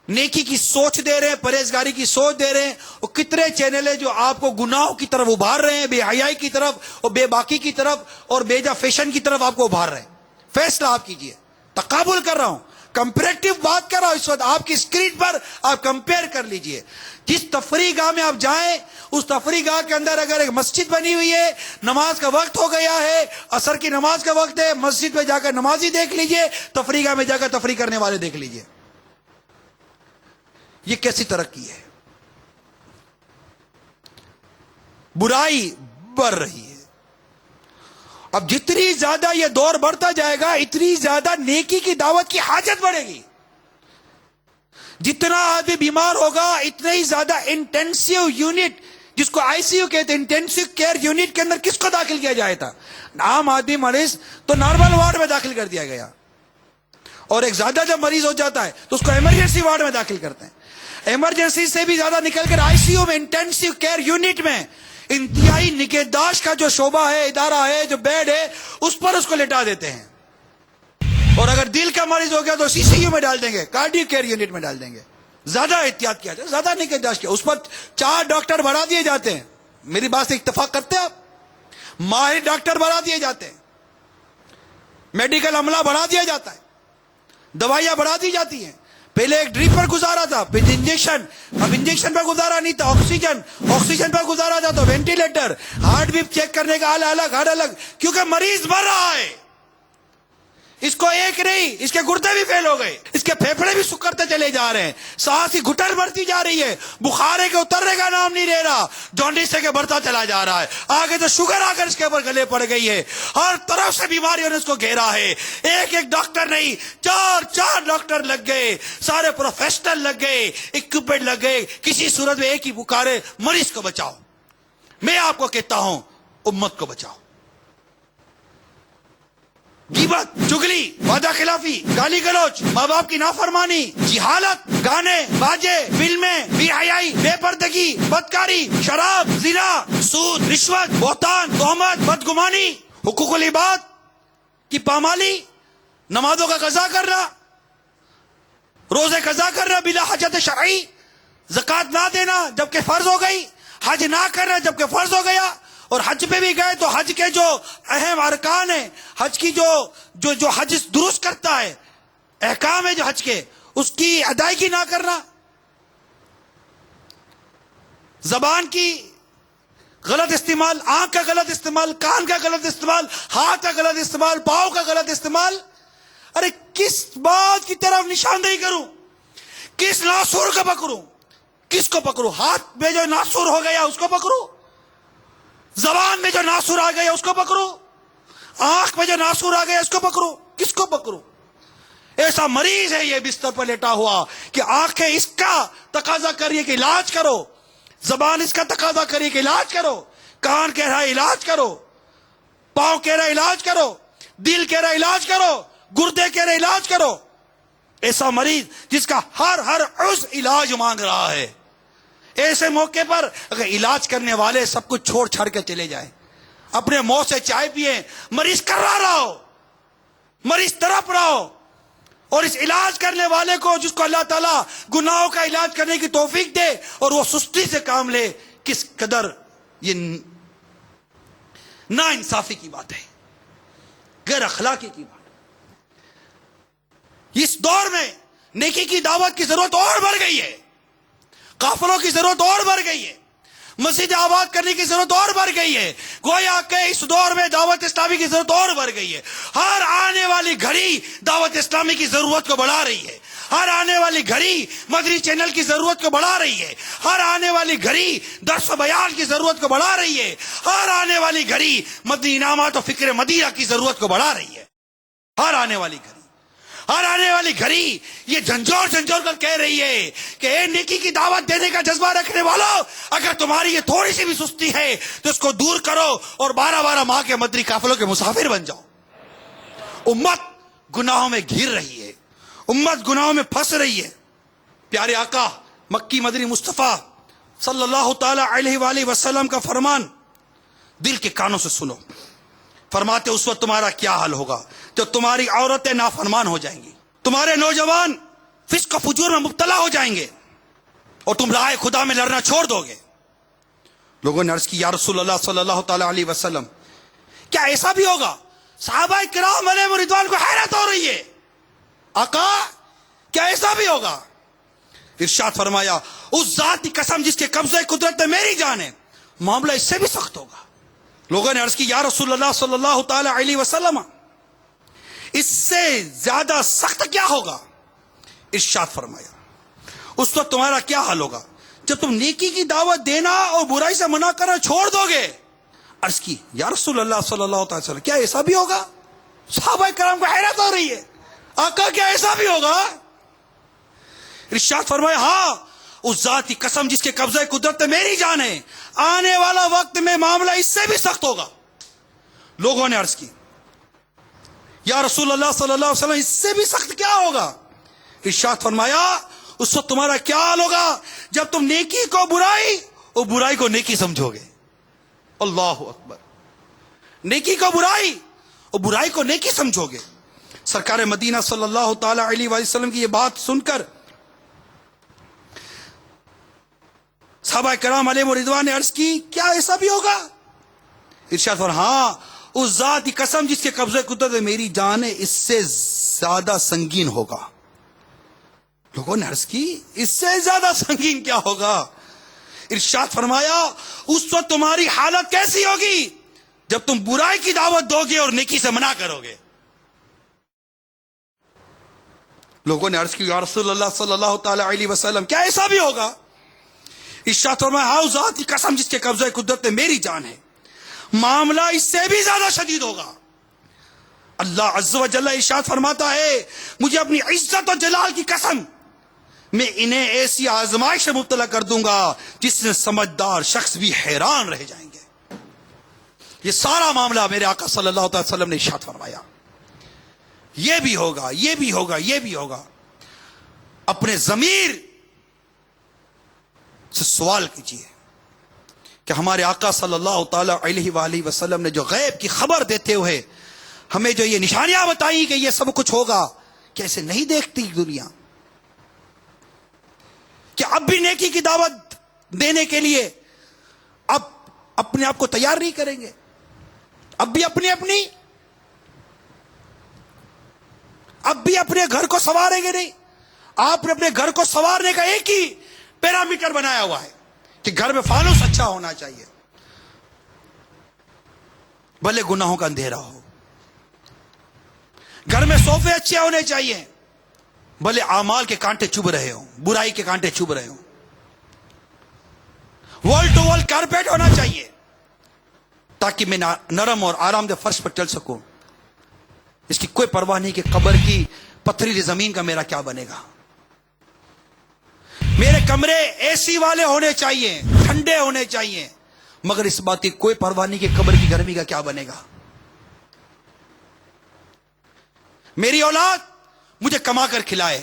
نیکی کی سوچ دے رہے ہیں، پرہیزگاری کی سوچ دے رہے ہیں، اور کتنے چینل ہیں جو آپ کو گناہوں کی طرف ابھار رہے ہیں، بے حیائی کی طرف اور بے باکی کی طرف اور بے جا فیشن کی طرف آپ کو ابھار رہے ہیں. فیصلہ آپ کیجئے. تقابل کر رہا ہوں، کمپیریٹیو بات کر رہا ہوں. اس وقت آپ کی اسکرین پر آپ کمپیئر کر لیجئے. جس تفریح گاہ میں آپ جائیں، اس تفریح گاہ کے اندر اگر ایک مسجد بنی ہوئی ہے، نماز کا وقت ہو گیا ہے، عصر کی نماز کا وقت ہے، مسجد میں جا کر نمازی دیکھ لیجئے، تفریح گاہ میں جا کر تفریح کرنے والے دیکھ لیجئے. یہ کیسی ترقی ہے؟ برائی بڑھ رہی ہے. اب جتنی زیادہ یہ دور بڑھتا جائے گا اتنی زیادہ نیکی کی دعوت کی حاجت بڑھے گی. جتنا آدمی بیمار ہوگا اتنا ہی زیادہ انٹینسیو یونٹ، جس کو آئی سی یو کہتے ہیں، انٹینسیو کیئر یونٹ کے اندر کس کو داخل کیا جائے تھا؟ عام آدمی مریض تو نارمل وارڈ میں داخل کر دیا گیا، اور ایک زیادہ جب مریض ہو جاتا ہے تو اس کو ایمرجنسی وارڈ میں داخل کرتے ہیں. ایمرجنسی سے بھی زیادہ نکل کر آئی سی یو میں، انٹینسیو کیئر یونٹ میں انتہائی نگہداشت کا جو شعبہ ہے، ادارہ ہے، جو بیڈ ہے، اس پر اس کو لٹا دیتے ہیں. اور اگر دل کا مریض ہو گیا تو سی سی یو میں ڈال دیں گے، کارڈیو کیئر یونٹ میں ڈال دیں گے. زیادہ احتیاط کیا جائے، زیادہ نگہداشت کیا، اس پر 4 ڈاکٹر بڑھا دیے جاتے ہیں. میری بات سے اتفاق کرتے ہیں آپ؟ ماہر ڈاکٹر بڑھا دیے جاتے ہیں، میڈیکل عملہ بڑھا دیا جاتا ہے، دوائیاں بڑھا دی جاتی ہیں. پہلے ایک ڈرپ پر گزارا تھا، پھر انجیکشن، اب انجیکشن پر گزارا نہیں تھا، آکسیجن پر گزارا تھا تو وینٹیلیٹر، ہارٹ بیٹ چیک کرنے کا الگ ہر الگ، کیونکہ مریض مر رہا ہے. اس کو ایک نہیں، اس کے گردے بھی فیل ہو گئے، اس کے پھیپھڑے بھی سکڑتے چلے جا رہے ہیں، سانس کی گھٹن بڑھتی جا رہی ہے، بخارے کے اترنے کا نام نہیں لے رہا، جانڈس سے کے بڑھتا چلا جا رہا ہے، آگے تو شوگر آ کر اس کے اوپر گلے پڑ گئی ہے، ہر طرف سے بیماریوں نے اس کو گھیرا ہے. ایک ڈاکٹر نہیں، 4 ڈاکٹر لگ گئے، سارے پروفیشنل لگ گئے، اکوپمنٹ لگ گئے، کسی صورت میں ایک ہی پکارے، مریض کو بچاؤ. میں آپ کو کہتا ہوں امت کو بچاؤ. غیبت، چگلی، وعدہ خلافی، گالی گلوچ، ماں باپ کی نافرمانی، جہالت، گانے، باجے، فلمیں، بے حیائی، بے پردگی، بدکاری، شراب، زنا، سود، رشوت، بہتان، تہمت، بدگمانی، حقوق العباد کی پامالی، نمازوں کا قضا کرنا، روزے قضا کرنا بلا حاجت شرعی، زکوٰۃ نہ دینا جبکہ فرض ہو گئی، حج نہ کرنا جبکہ فرض ہو گیا، اور حج پہ بھی گئے تو حج کے جو اہم ارکان ہیں، حج کی جو حج درست کرتا ہے، احکام ہے جو حج کے، اس کی ادائیگی نہ کرنا، زبان کی غلط استعمال، آنکھ کا غلط استعمال، کان کا غلط استعمال، ہاتھ کا غلط استعمال، پاؤں کا غلط استعمال. ارے کس بات کی طرف نشاندہی کروں؟ کس ناسور کو پکڑوں؟ کس کو پکڑوں؟ ہاتھ میں جو ناسور ہو گیا اس کو پکڑوں، زبان میں جو ناسور آ گیا اس کو پکڑوں، آنکھ میں جو ناسور آ گیا اس کو پکڑوں، کس کو پکڑوں؟ ایسا مریض ہے یہ بستر پر لیٹا ہوا کہ آنکھیں اس کا تقاضا کریے کہ علاج کرو، زبان اس کا تقاضا کریے کہ علاج کرو، کان کہہ رہا ہے علاج کرو، پاؤں کہہ رہا ہے علاج کرو، دل کہہ رہا ہے علاج کرو، گردے کہہ رہے علاج کرو. ایسا مریض جس کا ہر عضو علاج مانگ رہا ہے. ایسے موقع پر اگر علاج کرنے والے سب کچھ چھوڑ چھاڑ کے چلے جائیں، اپنے منہ سے چائے پیئیں، مریض کرا رہا ہو، مریض تڑپ رہا ہو، اور اس علاج کرنے والے کو جس کو اللہ تعالیٰ گناہوں کا علاج کرنے کی توفیق دے اور وہ سستی سے کام لے، کس قدر یہ نا انصافی کی بات ہے، غیر اخلاقی کی بات ہے۔ اس دور میں نیکی کی دعوت کی ضرورت اور بڑھ گئی ہے، قافلوں کی ضرورت اور بڑھ گئی ہے، مسجد آباد کرنے کی ضرورت اور بڑھ گئی ہے۔ گویا کہ اس دور میں دعوت اسلامی کی ضرورت اور بڑھ گئی ہے۔ ہر آنے والی گھڑی دعوت اسلامی کی ضرورت کو بڑھا رہی ہے، ہر آنے والی گھڑی مدنی چینل کی ضرورت کو بڑھا رہی ہے، ہر آنے والی گھڑی درس و بیان کی ضرورت کو بڑھا رہی ہے، ہر آنے والی گھڑی مدنی انعامات و فکر مدینہ کی ضرورت کو بڑھا رہی ہے۔ ہر آنے والی گھڑی، ہر آنے والی گھڑی یہ جھنجھوڑ کر کہہ رہی ہے کہ اے نیکی کی دعوت دینے کا جذبہ رکھنے والوں، اگر تمہاری یہ تھوڑی سی بھی سستی ہے تو اس کو دور کرو اور 12 ماہ کے مدنی قافلوں کے مسافر بن جاؤ۔ امت گناہوں میں گھر رہی ہے، امت گناہوں میں پھنس رہی ہے۔ پیارے آقا مکی مدنی مصطفیٰ صلی اللہ تعالی علیہ وآلہ وسلم کا فرمان دل کے کانوں سے سنو۔ فرماتے اس وقت تمہارا کیا حال ہوگا جب تمہاری عورتیں نافرمان ہو جائیں گی، تمہارے نوجوان فسق و فجور میں مبتلا ہو جائیں گے اور تم راہ خدا میں لڑنا چھوڑ دو گے۔ لوگوں نے عرض کی یا رسول اللہ صلی اللہ تعالی علیہ وسلم کیا ایسا بھی ہوگا؟ صحابہ کرام علیہم رضوان کو حیرت ہو رہی ہے، آقا کیا ایسا بھی ہوگا؟ ارشاد فرمایا اس ذات کی قسم جس کے قبضے قدرت میں میری جان ہے، معاملہ اس سے بھی سخت ہوگا۔ لوگوں نے عرض کی یا رسول اللہ صلی اللہ تعالی علیہ وسلم اس سے زیادہ سخت کیا ہوگا؟ ارشاد فرمایا اس وقت تمہارا کیا حال ہوگا جب تم نیکی کی دعوت دینا اور برائی سے منع کرنا چھوڑ دو گے۔ عرض کی یا رسول اللہ صلی اللہ تعالی وسلم کیا ایسا بھی ہوگا؟ صحابہ کرام کو حیرت ہو رہی ہے، آقا کیا ایسا بھی ہوگا؟ ارشاد فرمایا ہاں اس ذات کی قسم جس کے قبضہ قدرت میری جان ہے، آنے والا وقت میں معاملہ اس سے بھی سخت ہوگا۔ لوگوں نے عرض کی یا رسول اللہ صلی اللہ علیہ وسلم اس سے بھی سخت کیا ہوگا؟ ارشاد فرمایا اس وقت تمہارا کیا حال ہوگا جب تم نیکی کو برائی اور برائی کو نیکی سمجھو گے۔ اللہ اکبر، نیکی کو برائی اور برائی کو نیکی سمجھو گے۔ سرکار مدینہ صلی اللہ تعالی علیہ وآلہ وسلم کی یہ بات سن کر صحابہ کرام علیہ رضوان نے عرض کی کیا ایسا بھی ہوگا؟ ارشاد فرمایا ہاں اس ذات کی قسم جس کے قبضے قدرت میں میری جان ہے اس سے زیادہ سنگین ہوگا۔ لوگوں نے عرض کی اس سے زیادہ سنگین کیا ہوگا؟ ارشاد فرمایا اس وقت تمہاری حالت کیسی ہوگی جب تم برائی کی دعوت دو گے اور نیکی سے منع کرو گے۔ لوگوں نے عرض کی یا رسول اللہ صلی اللہ تعالی علیہ وسلم کیا ایسا بھی ہوگا؟ ارشاد فرمایا ہاں ذات کی قسم جس کے قبضہ قدرت میں میری جان ہے، معاملہ اس سے بھی زیادہ شدید ہوگا۔ اللہ عز و جل ارشاد فرماتا ہے مجھے اپنی عزت و جلال کی قسم میں انہیں ایسی آزمائش میں مبتلا کر دوں گا جس سے سمجھدار شخص بھی حیران رہ جائیں گے۔ یہ سارا معاملہ میرے آقا صلی اللہ علیہ وسلم نے ارشاد فرمایا یہ بھی ہوگا، یہ بھی ہوگا، یہ بھی ہوگا۔ اپنے ضمیر سے سوال کیجئے کہ ہمارے آقا صلی اللہ تعالی علیہ وآلہ وسلم نے جو غیب کی خبر دیتے ہوئے ہمیں جو یہ نشانیاں بتائی کہ یہ سب کچھ ہوگا، کیسے نہیں دیکھتی دنیا؟ کہ اب بھی نیکی کی دعوت دینے کے لیے اب اپنے آپ کو تیار نہیں کریں گے؟ اب بھی اپنے گھر کو سنواریں گے نہیں؟ آپ نے اپنے گھر کو سنوارنے کا ایک ہی پیرامیٹر بنایا ہوا ہے کہ گھر میں فانوس اچھا ہونا چاہیے، بھلے گناہوں کا اندھیرا ہو۔ گھر میں صوفے اچھے ہونے چاہیے، بھلے اعمال کے کانٹے چبھ رہے ہوں، برائی کے کانٹے چبھ رہے ہوں۔ وال ٹو وال کارپیٹ ہونا چاہیے تاکہ میں نرم اور آرام دہ فرش پر چل سکوں، اس کی کوئی پرواہ نہیں کہ قبر کی پتھریلی زمین کا میرا کیا بنے گا۔ میرے کمرے اے سی والے ہونے چاہیے، ٹھنڈے ہونے چاہیے، مگر اس بات کی کوئی پرواہ نہیں کہ قبر کی گرمی کا کیا بنے گا۔ میری اولاد مجھے کما کر کھلائے،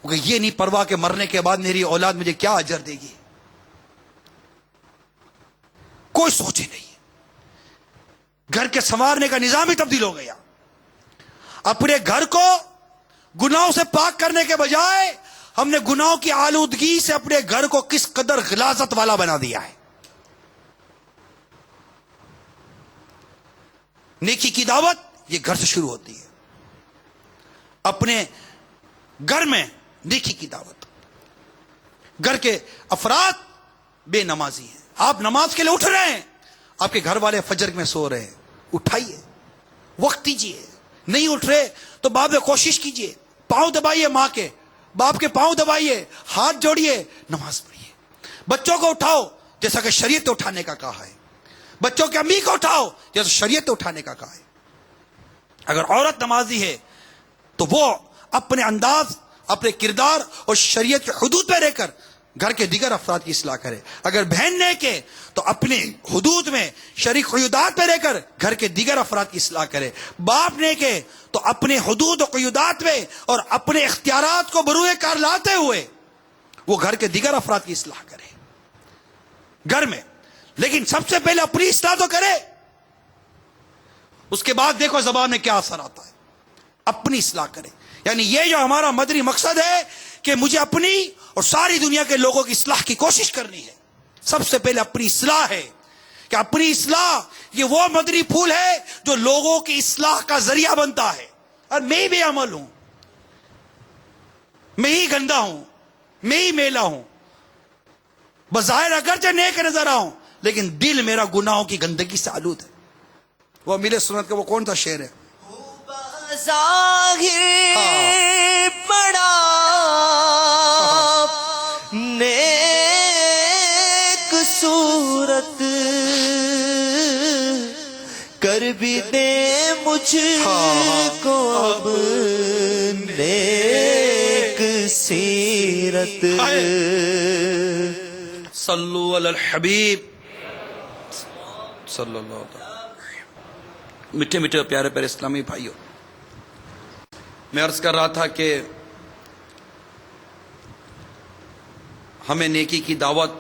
کیونکہ یہ نہیں پرواہ کہ مرنے کے بعد میری اولاد مجھے کیا اجر دے گی، کوئی سوچ ہی نہیں۔ گھر کے سنوارنے کا نظام ہی تبدیل ہو گیا۔ اپنے گھر کو گناہوں سے پاک کرنے کے بجائے ہم نے گناہوں کی آلودگی سے اپنے گھر کو کس قدر غلاظت والا بنا دیا ہے۔ نیکی کی دعوت یہ گھر سے شروع ہوتی ہے. اپنے گھر میں نیکی کی دعوت. گھر کے افراد بے نمازی ہیں, آپ نماز کے لیے اٹھ رہے ہیں, آپ کے گھر والے فجر میں سو رہے ہیں, اٹھائیے, وقت دیجیے. نہیں اٹھ رہے تو باپ میں کوشش کیجیے, پاؤں دبائیے, ماں کے باپ کے پاؤں دبائیے, ہاتھ جوڑیے, نماز پڑھیے. بچوں کو اٹھاؤ جیسا کہ شریعت اٹھانے کا کہا ہے. بچوں کے امی کو اٹھاؤ جیسا شریعت اٹھانے کا کہا ہے. اگر عورت نمازی ہے تو وہ اپنے انداز, اپنے کردار اور شریعت کے حدود پہ رہ کر گھر کے دیگر افراد کی اصلاح کرے. اگر بہن نیک ہے تو اپنے حدود میں شریع قیودات پہ رہ کر گھر کے دیگر افراد کی اصلاح کرے. باپ نیک ہے تو اپنے حدود و قیودات میں اور اپنے اختیارات کو بروئے کار لاتے ہوئے وہ گھر کے دیگر افراد کی اصلاح کرے گھر میں. لیکن سب سے پہلے اپنی اصلاح تو کرے, اس کے بعد دیکھو زبان میں کیا اثر آتا ہے. اپنی اصلاح کرے. یعنی یہ جو ہمارا مدنی مقصد ہے کہ مجھے اپنی اور ساری دنیا کے لوگوں کی اصلاح کی کوشش کرنی ہے. سب سے پہلے اپنی اصلاح ہے کہ اپنی اصلاح یہ وہ مدنی پھول ہے جو لوگوں کی اصلاح کا ذریعہ بنتا ہے. اور میں بھی عمل ہوں, میں ہی گندا ہوں, میں ہی میلا ہوں, بظاہر اگرچہ نیک نظر آؤں لیکن دل میرا گناہوں کی گندگی سے آلود ہے. وہ میرے سنت کا وہ کون سا شعر ہے؟ ظاہر بڑا نیک صورت کر بھی دے مجھ کو اب نیک سیرت. صلو علی الحبیب صلی اللہ علیہ وسلم. میٹھے میٹھے پیارے پیارے اسلامی بھائیوں, میں عرض کر رہا تھا کہ ہمیں نیکی کی دعوت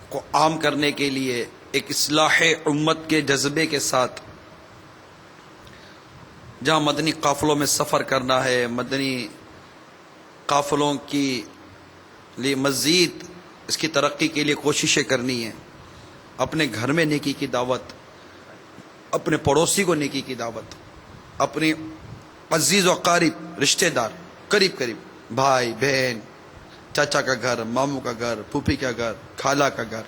کو عام کرنے کے لیے ایک اصلاح امت کے جذبے کے ساتھ جہاں مدنی قافلوں میں سفر کرنا ہے, مدنی قافلوں کی لیے مزید اس کی ترقی کے لیے کوششیں کرنی ہیں. اپنے گھر میں نیکی کی دعوت, اپنے پڑوسی کو نیکی کی دعوت, اپنے عزیز و قریب رشتہ دار, قریب قریب بھائی بہن, چاچا کا گھر, ماموں کا گھر, پھوپھی کا گھر, خالہ کا گھر,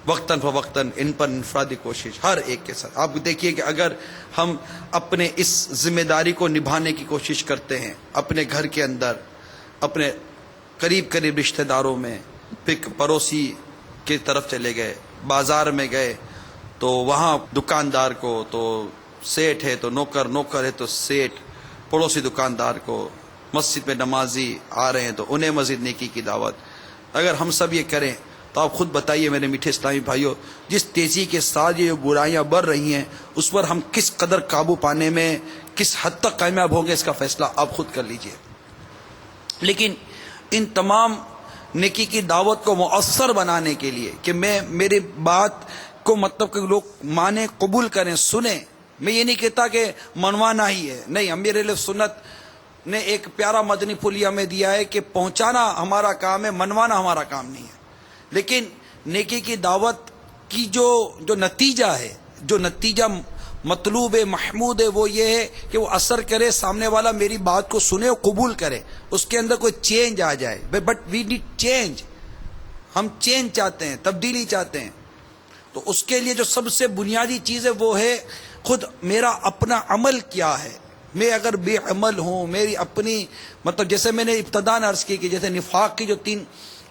وقتاً فوقتاً ان پر انفرادی کوشش ہر ایک کے ساتھ. آپ دیکھیے کہ اگر ہم اپنے اس ذمہ داری کو نبھانے کی کوشش کرتے ہیں اپنے گھر کے اندر, اپنے قریب قریب رشتہ داروں میں, پھر پڑوسی کی طرف چلے گئے, بازار میں گئے تو وہاں دکاندار کو, تو سیٹ ہے تو نوکر, نوکر ہے تو سیٹ, پڑوسی دکاندار کو, مسجد میں نمازی آ رہے ہیں تو انہیں مزید نیکی کی دعوت. اگر ہم سب یہ کریں تو آپ خود بتائیے میرے میٹھے اسلامی بھائیوں, جس تیزی کے ساتھ یہ برائیاں بڑھ رہی ہیں اس پر ہم کس قدر قابو پانے میں کس حد تک کامیاب ہوں گے, اس کا فیصلہ آپ خود کر لیجئے. لیکن ان تمام نیکی کی دعوت کو مؤثر بنانے کے لیے کہ میں میری بات کو مطلب کہ لوگ مانیں, قبول کریں, سنیں. میں یہ نہیں کہتا کہ منوانا ہی ہے, نہیں. امیر اہل سنت نے ایک پیارا مدنی پھول ہمیں دیا ہے کہ پہنچانا ہمارا کام ہے, منوانا ہمارا کام نہیں ہے. لیکن نیکی کی دعوت کی جو نتیجہ ہے, جو نتیجہ مطلوب ہے, محمود ہے, وہ یہ ہے کہ وہ اثر کرے, سامنے والا میری بات کو سنے اور قبول کرے, اس کے اندر کوئی چینج آ جائے. بٹ وی نیڈ چینج, ہم چینج چاہتے ہیں, تبدیلی چاہتے ہیں. تو اس کے لیے جو سب سے بنیادی چیز ہے وہ ہے خود میرا اپنا عمل کیا ہے. میں اگر بے عمل ہوں, میری اپنی مطلب جیسے میں نے ابتداء عرض کی کہ جیسے نفاق کی جو 3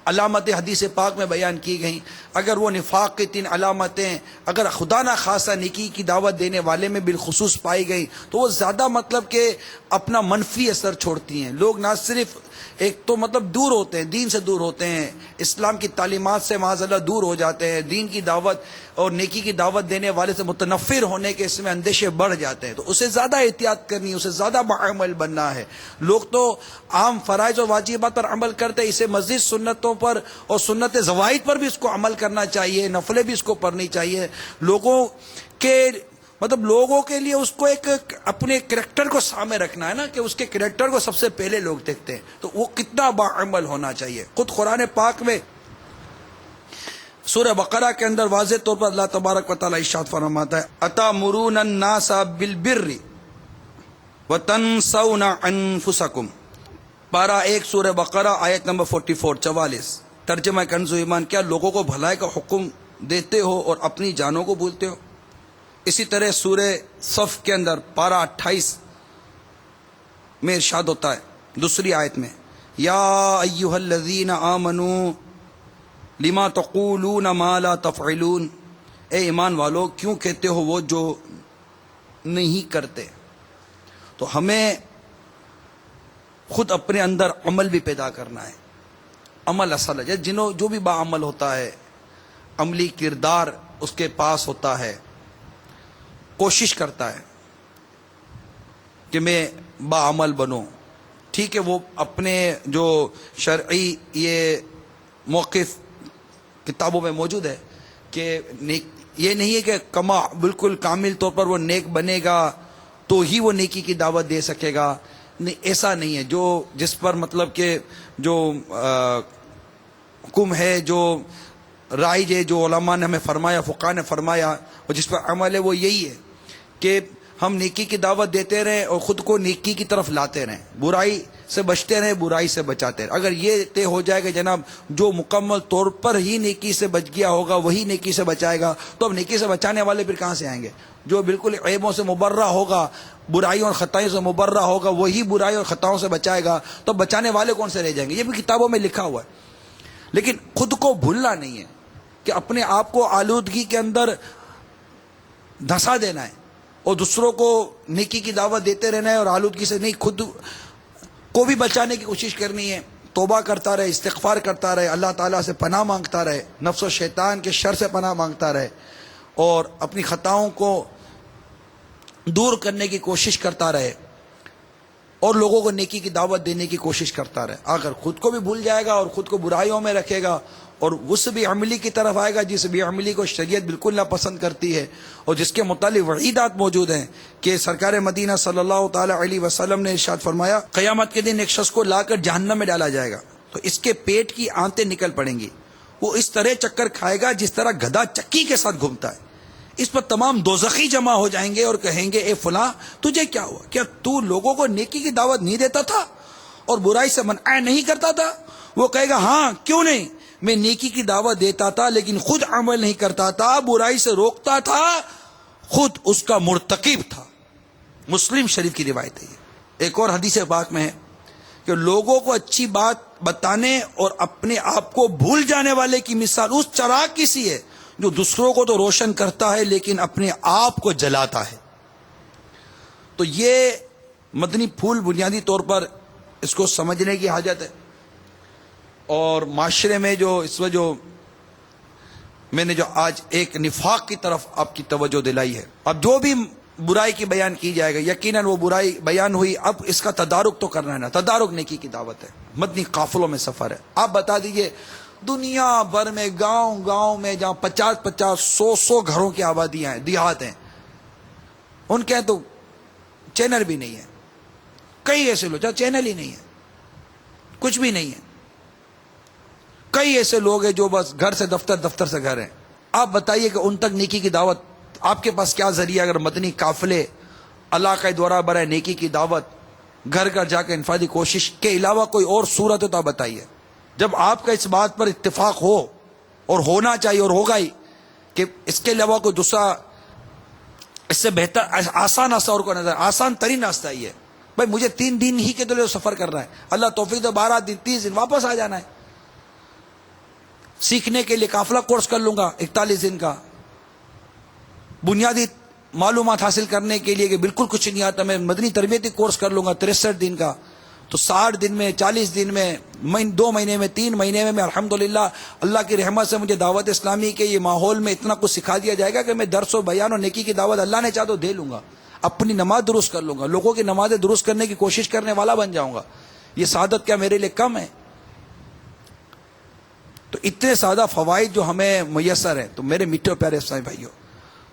علامتیں حدیث پاک میں بیان کی گئیں, اگر وہ نفاق کی 3 علامتیں اگر خدا نہ خاصہ نیکی کی دعوت دینے والے میں بالخصوص پائی گئی تو وہ زیادہ مطلب کہ اپنا منفی اثر چھوڑتی ہیں. لوگ نہ صرف ایک تو مطلب دور ہوتے ہیں, دین سے دور ہوتے ہیں, اسلام کی تعلیمات سے معاذ اللہ دور ہو جاتے ہیں, دین کی دعوت اور نیکی کی دعوت دینے والے سے متنفر ہونے کے اس میں اندیشے بڑھ جاتے ہیں. تو اسے زیادہ احتیاط کرنی ہے, اسے زیادہ باعمل بننا ہے. لوگ تو عام فرائض و واجبات پر عمل کرتے ہیں, اسے مزید سنتوں پر اور سنت زوائد پر بھی اس کو عمل کرنا چاہیے, نفلیں بھی اس کو پڑھنی چاہیے. لوگوں کے مطلب لوگوں کے لیے اس کو ایک اپنے کریکٹر کو سامنے رکھنا ہے نا, کہ اس کے کریکٹر کو سب سے پہلے لوگ دیکھتے ہیں, تو وہ کتنا باعمل ہونا چاہیے. خود قرآن پاک میں سورہ بقرہ کے اندر واضح طور پر اللہ تبارک و تعالی ارشاد فرماتا ہے اتامرون الناس بالبر وتنسون انفسکم، پارہ 1 سورہ بقرہ آیت نمبر 44 ترجمہ کنز ایمان، کیا لوگوں کو بھلائی کا حکم دیتے ہو اور اپنی جانوں کو بھولتے ہو؟ اسی طرح سورہ صف کے اندر پارہ 28 میں ارشاد ہوتا ہے دوسری آیت میں یا ایھا الذین آمنوا لما تقولون ما لا تفعلون، اے ایمان والو کیوں کہتے ہو وہ جو نہیں کرتے؟ تو ہمیں خود اپنے اندر عمل بھی پیدا کرنا ہے. عمل اصل ہے، جو بھی باعمل ہوتا ہے عملی کردار اس کے پاس ہوتا ہے، کوشش کرتا ہے کہ میں باعمل بنوں. ٹھیک ہے، وہ اپنے جو شرعی یہ موقف کتابوں میں موجود ہے کہ یہ نہیں ہے کہ بالکل کامل طور پر وہ نیک بنے گا تو ہی وہ نیکی کی دعوت دے سکے گا. نہیں، ایسا نہیں ہے. جس پر مطلب کہ جو حکم ہے، جو رائج ہے، جو علماء نے ہمیں فرمایا، فقہاء نے فرمایا، اور جس پر عمل ہے وہ یہی ہے کہ ہم نیکی کی دعوت دیتے رہیں اور خود کو نیکی کی طرف لاتے رہیں، برائی سے بچتے رہیں، برائی سے بچاتے رہیں. اگر یہ طے ہو جائے گا جناب جو مکمل طور پر ہی نیکی سے بچ گیا ہوگا وہی نیکی سے بچائے گا، تو اب نیکی سے بچانے والے پھر کہاں سے آئیں گے؟ جو بالکل عیبوں سے مبرہ ہوگا، برائیوں اور خطائیوں سے مبرہ ہوگا، وہی برائی اور خطاؤں سے بچائے گا، تو بچانے والے کون سے رہ جائیں گے؟ یہ بھی کتابوں میں لکھا ہوا ہے. لیکن خود کو بھولنا نہیں ہے کہ اپنے آپ کو آلودگی کے اندر دھسا دینا ہے اور دوسروں کو نیکی کی دعوت دیتے رہنا ہے اور آلودگی سے نہیں، خود کو بھی بچانے کی کوشش کرنی ہے. توبہ کرتا رہے، استغفار کرتا رہے، اللہ تعالیٰ سے پناہ مانگتا رہے، نفس و شیطان کے شر سے پناہ مانگتا رہے اور اپنی خطاؤں کو دور کرنے کی کوشش کرتا رہے اور لوگوں کو نیکی کی دعوت دینے کی کوشش کرتا رہے. اگر خود کو بھی بھول جائے گا اور خود کو برائیوں میں رکھے گا اور اس بھی عملی کی طرف آئے گا جس بھی عملی کو شریعت بالکل ناپسند کرتی ہے اور جس کے متعلق وعیدات موجود ہیں کہ سرکار مدینہ صلی اللہ تعالی علیہ وسلم نے ارشاد فرمایا قیامت کے دن ایک شخص کو لا کر جہنم میں ڈالا جائے گا تو اس کے پیٹ کی آنتیں نکل پڑیں گی، وہ اس طرح چکر کھائے گا جس طرح گدھا چکی کے ساتھ گھومتا ہے. اس پر تمام دوزخی جمع ہو جائیں گے اور کہیں گے اے فلاں تجھے کیا ہوا؟ کیا تو لوگوں کو نیکی کی دعوت نہیں دیتا تھا اور برائی سے منع نہیں کرتا تھا؟ وہ کہے گا ہاں کیوں نہیں، میں نیکی کی دعوت دیتا تھا لیکن خود عمل نہیں کرتا تھا، برائی سے روکتا تھا، خود اس کا مرتکب تھا. مسلم شریف کی روایت ہے. ایک اور حدیث پاک میں ہے کہ لوگوں کو اچھی بات بتانے اور اپنے آپ کو بھول جانے والے کی مثال اس چراغ کی سی ہے جو دوسروں کو تو روشن کرتا ہے لیکن اپنے آپ کو جلاتا ہے. تو یہ مدنی پھول بنیادی طور پر اس کو سمجھنے کی حاجت ہے. اور معاشرے میں جو اس وقت جو میں نے جو آج ایک نفاق کی طرف آپ کی توجہ دلائی ہے، اب جو بھی برائی کی بیان کی جائے گا یقیناً وہ برائی بیان ہوئی، اب اس کا تدارک تو کرنا ہے نا. تدارک نیکی کی دعوت ہے، مدنی قافلوں میں سفر ہے. آپ بتا دیجئے دنیا بھر میں گاؤں میں جہاں 50-100 گھروں کی آبادیاں ہیں، دیہات ہیں، ان کے تو چینل بھی نہیں ہے. کئی ایسے لوگ جہاں چینل ہی نہیں ہے، کچھ بھی نہیں ہے. کئی ایسے لوگ ہیں جو بس گھر سے دفتر، دفتر سے گھر ہیں. آپ بتائیے کہ ان تک نیکی کی دعوت آپ کے پاس کیا ذریعہ؟ اگر مدنی قافلے علاقۂ دورہ برائے نیکی کی دعوت گھر گھر جا کے انفرادی کوشش کے علاوہ کوئی اور صورت ہے تو آپ بتائیے. جب آپ کا اس بات پر اتفاق ہو اور ہونا چاہیے اور ہوگا ہی کہ اس کے علاوہ کوئی دوسرا اس سے بہتر آسان راستہ اور کو نظر، آسان ترین راستہ ہی ہے بھائی مجھے 3 دن ہی کے لیے سفر کرنا ہے، اللہ توفیق دے 12 دن 30 دن واپس آ جانا ہے. سیکھنے کے لیے قافلہ کورس کر لوں گا 41 دن کا، بنیادی معلومات حاصل کرنے کے لیے کہ بالکل کچھ نہیں آتا میں مدنی تربیتی کورس کر لوں گا 63 دن کا. تو 60 دن میں 40 دن میں 2 مہینے میں 3 مہینے میں الحمدللہ اللہ کی رحمت سے مجھے دعوت اسلامی کے یہ ماحول میں اتنا کچھ سکھا دیا جائے گا کہ میں درس و بیان اور نیکی کی دعوت اللہ نے چاہ تو دے لوں گا. اپنی نماز درست کر لوں گا، لوگوں کی نمازیں درست کرنے کی کوشش کرنے والا بن جاؤں گا. یہ سعادت کیا میرے لیے کم ہے؟ تو اتنے سادہ فوائد جو ہمیں میسر ہیں، تو میرے میٹھے پیارے اسلامی بھائیوں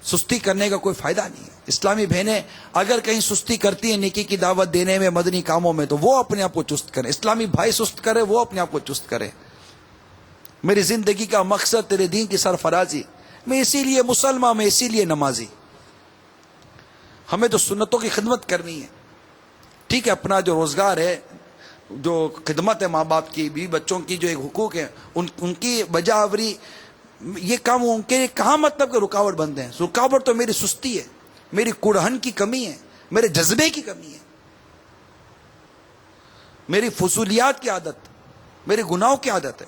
سستی کرنے کا کوئی فائدہ نہیں ہے. اسلامی بہنیں اگر کہیں سستی کرتی ہیں نیکی کی دعوت دینے میں، مدنی کاموں میں، تو وہ اپنے آپ کو چست کریں. اسلامی بھائی سست کرے وہ اپنے آپ کو چست کرے. میری زندگی کا مقصد تیرے دین کی سرفرازی، میں اسی لیے مسلمان، میں اسی لیے نمازی. ہمیں تو سنتوں کی خدمت کرنی ہے. ٹھیک ہے، اپنا جو روزگار ہے، جو خدمت ہے ماں باپ کی، بیوی بچوں کی جو ایک حقوق ہے، ان کی بجاوری، یہ کام ان کے کہاں مطلب کہ رکاوٹ بنتے ہیں. رکاوٹ تو میری سستی ہے، میری کڑہن کی کمی ہے، میرے جذبے کی کمی ہے، میری فضولیات کی عادت، میرے گناہوں کی عادت ہے.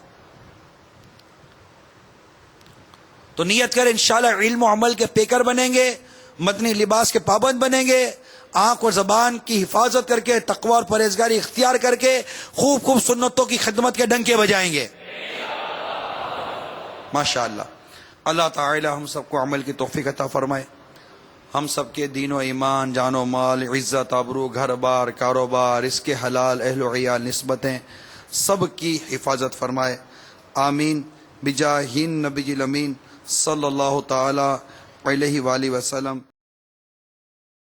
تو نیت کر انشاءاللہ علم و عمل کے پیکر بنیں گے، مدنی لباس کے پابند بنیں گے، آنکھ اور زبان کی حفاظت کر کے، تقوی اور پرہیزگاری اختیار کر کے خوب خوب سنتوں کی خدمت کے ڈنکے بجائیں گے ماشاءاللہ. اللہ تعالی ہم سب کو عمل کی توفیق عطا فرمائے. ہم سب کے دین و ایمان، جان و مال، عزت، آبرو، گھر بار، کاروبار، رزق حلال، اہل و عیال، نسبتیں، سب کی حفاظت فرمائے. آمین بجاہ النبی الامین صلی اللہ تعالی علیہ وآلہ وسلم.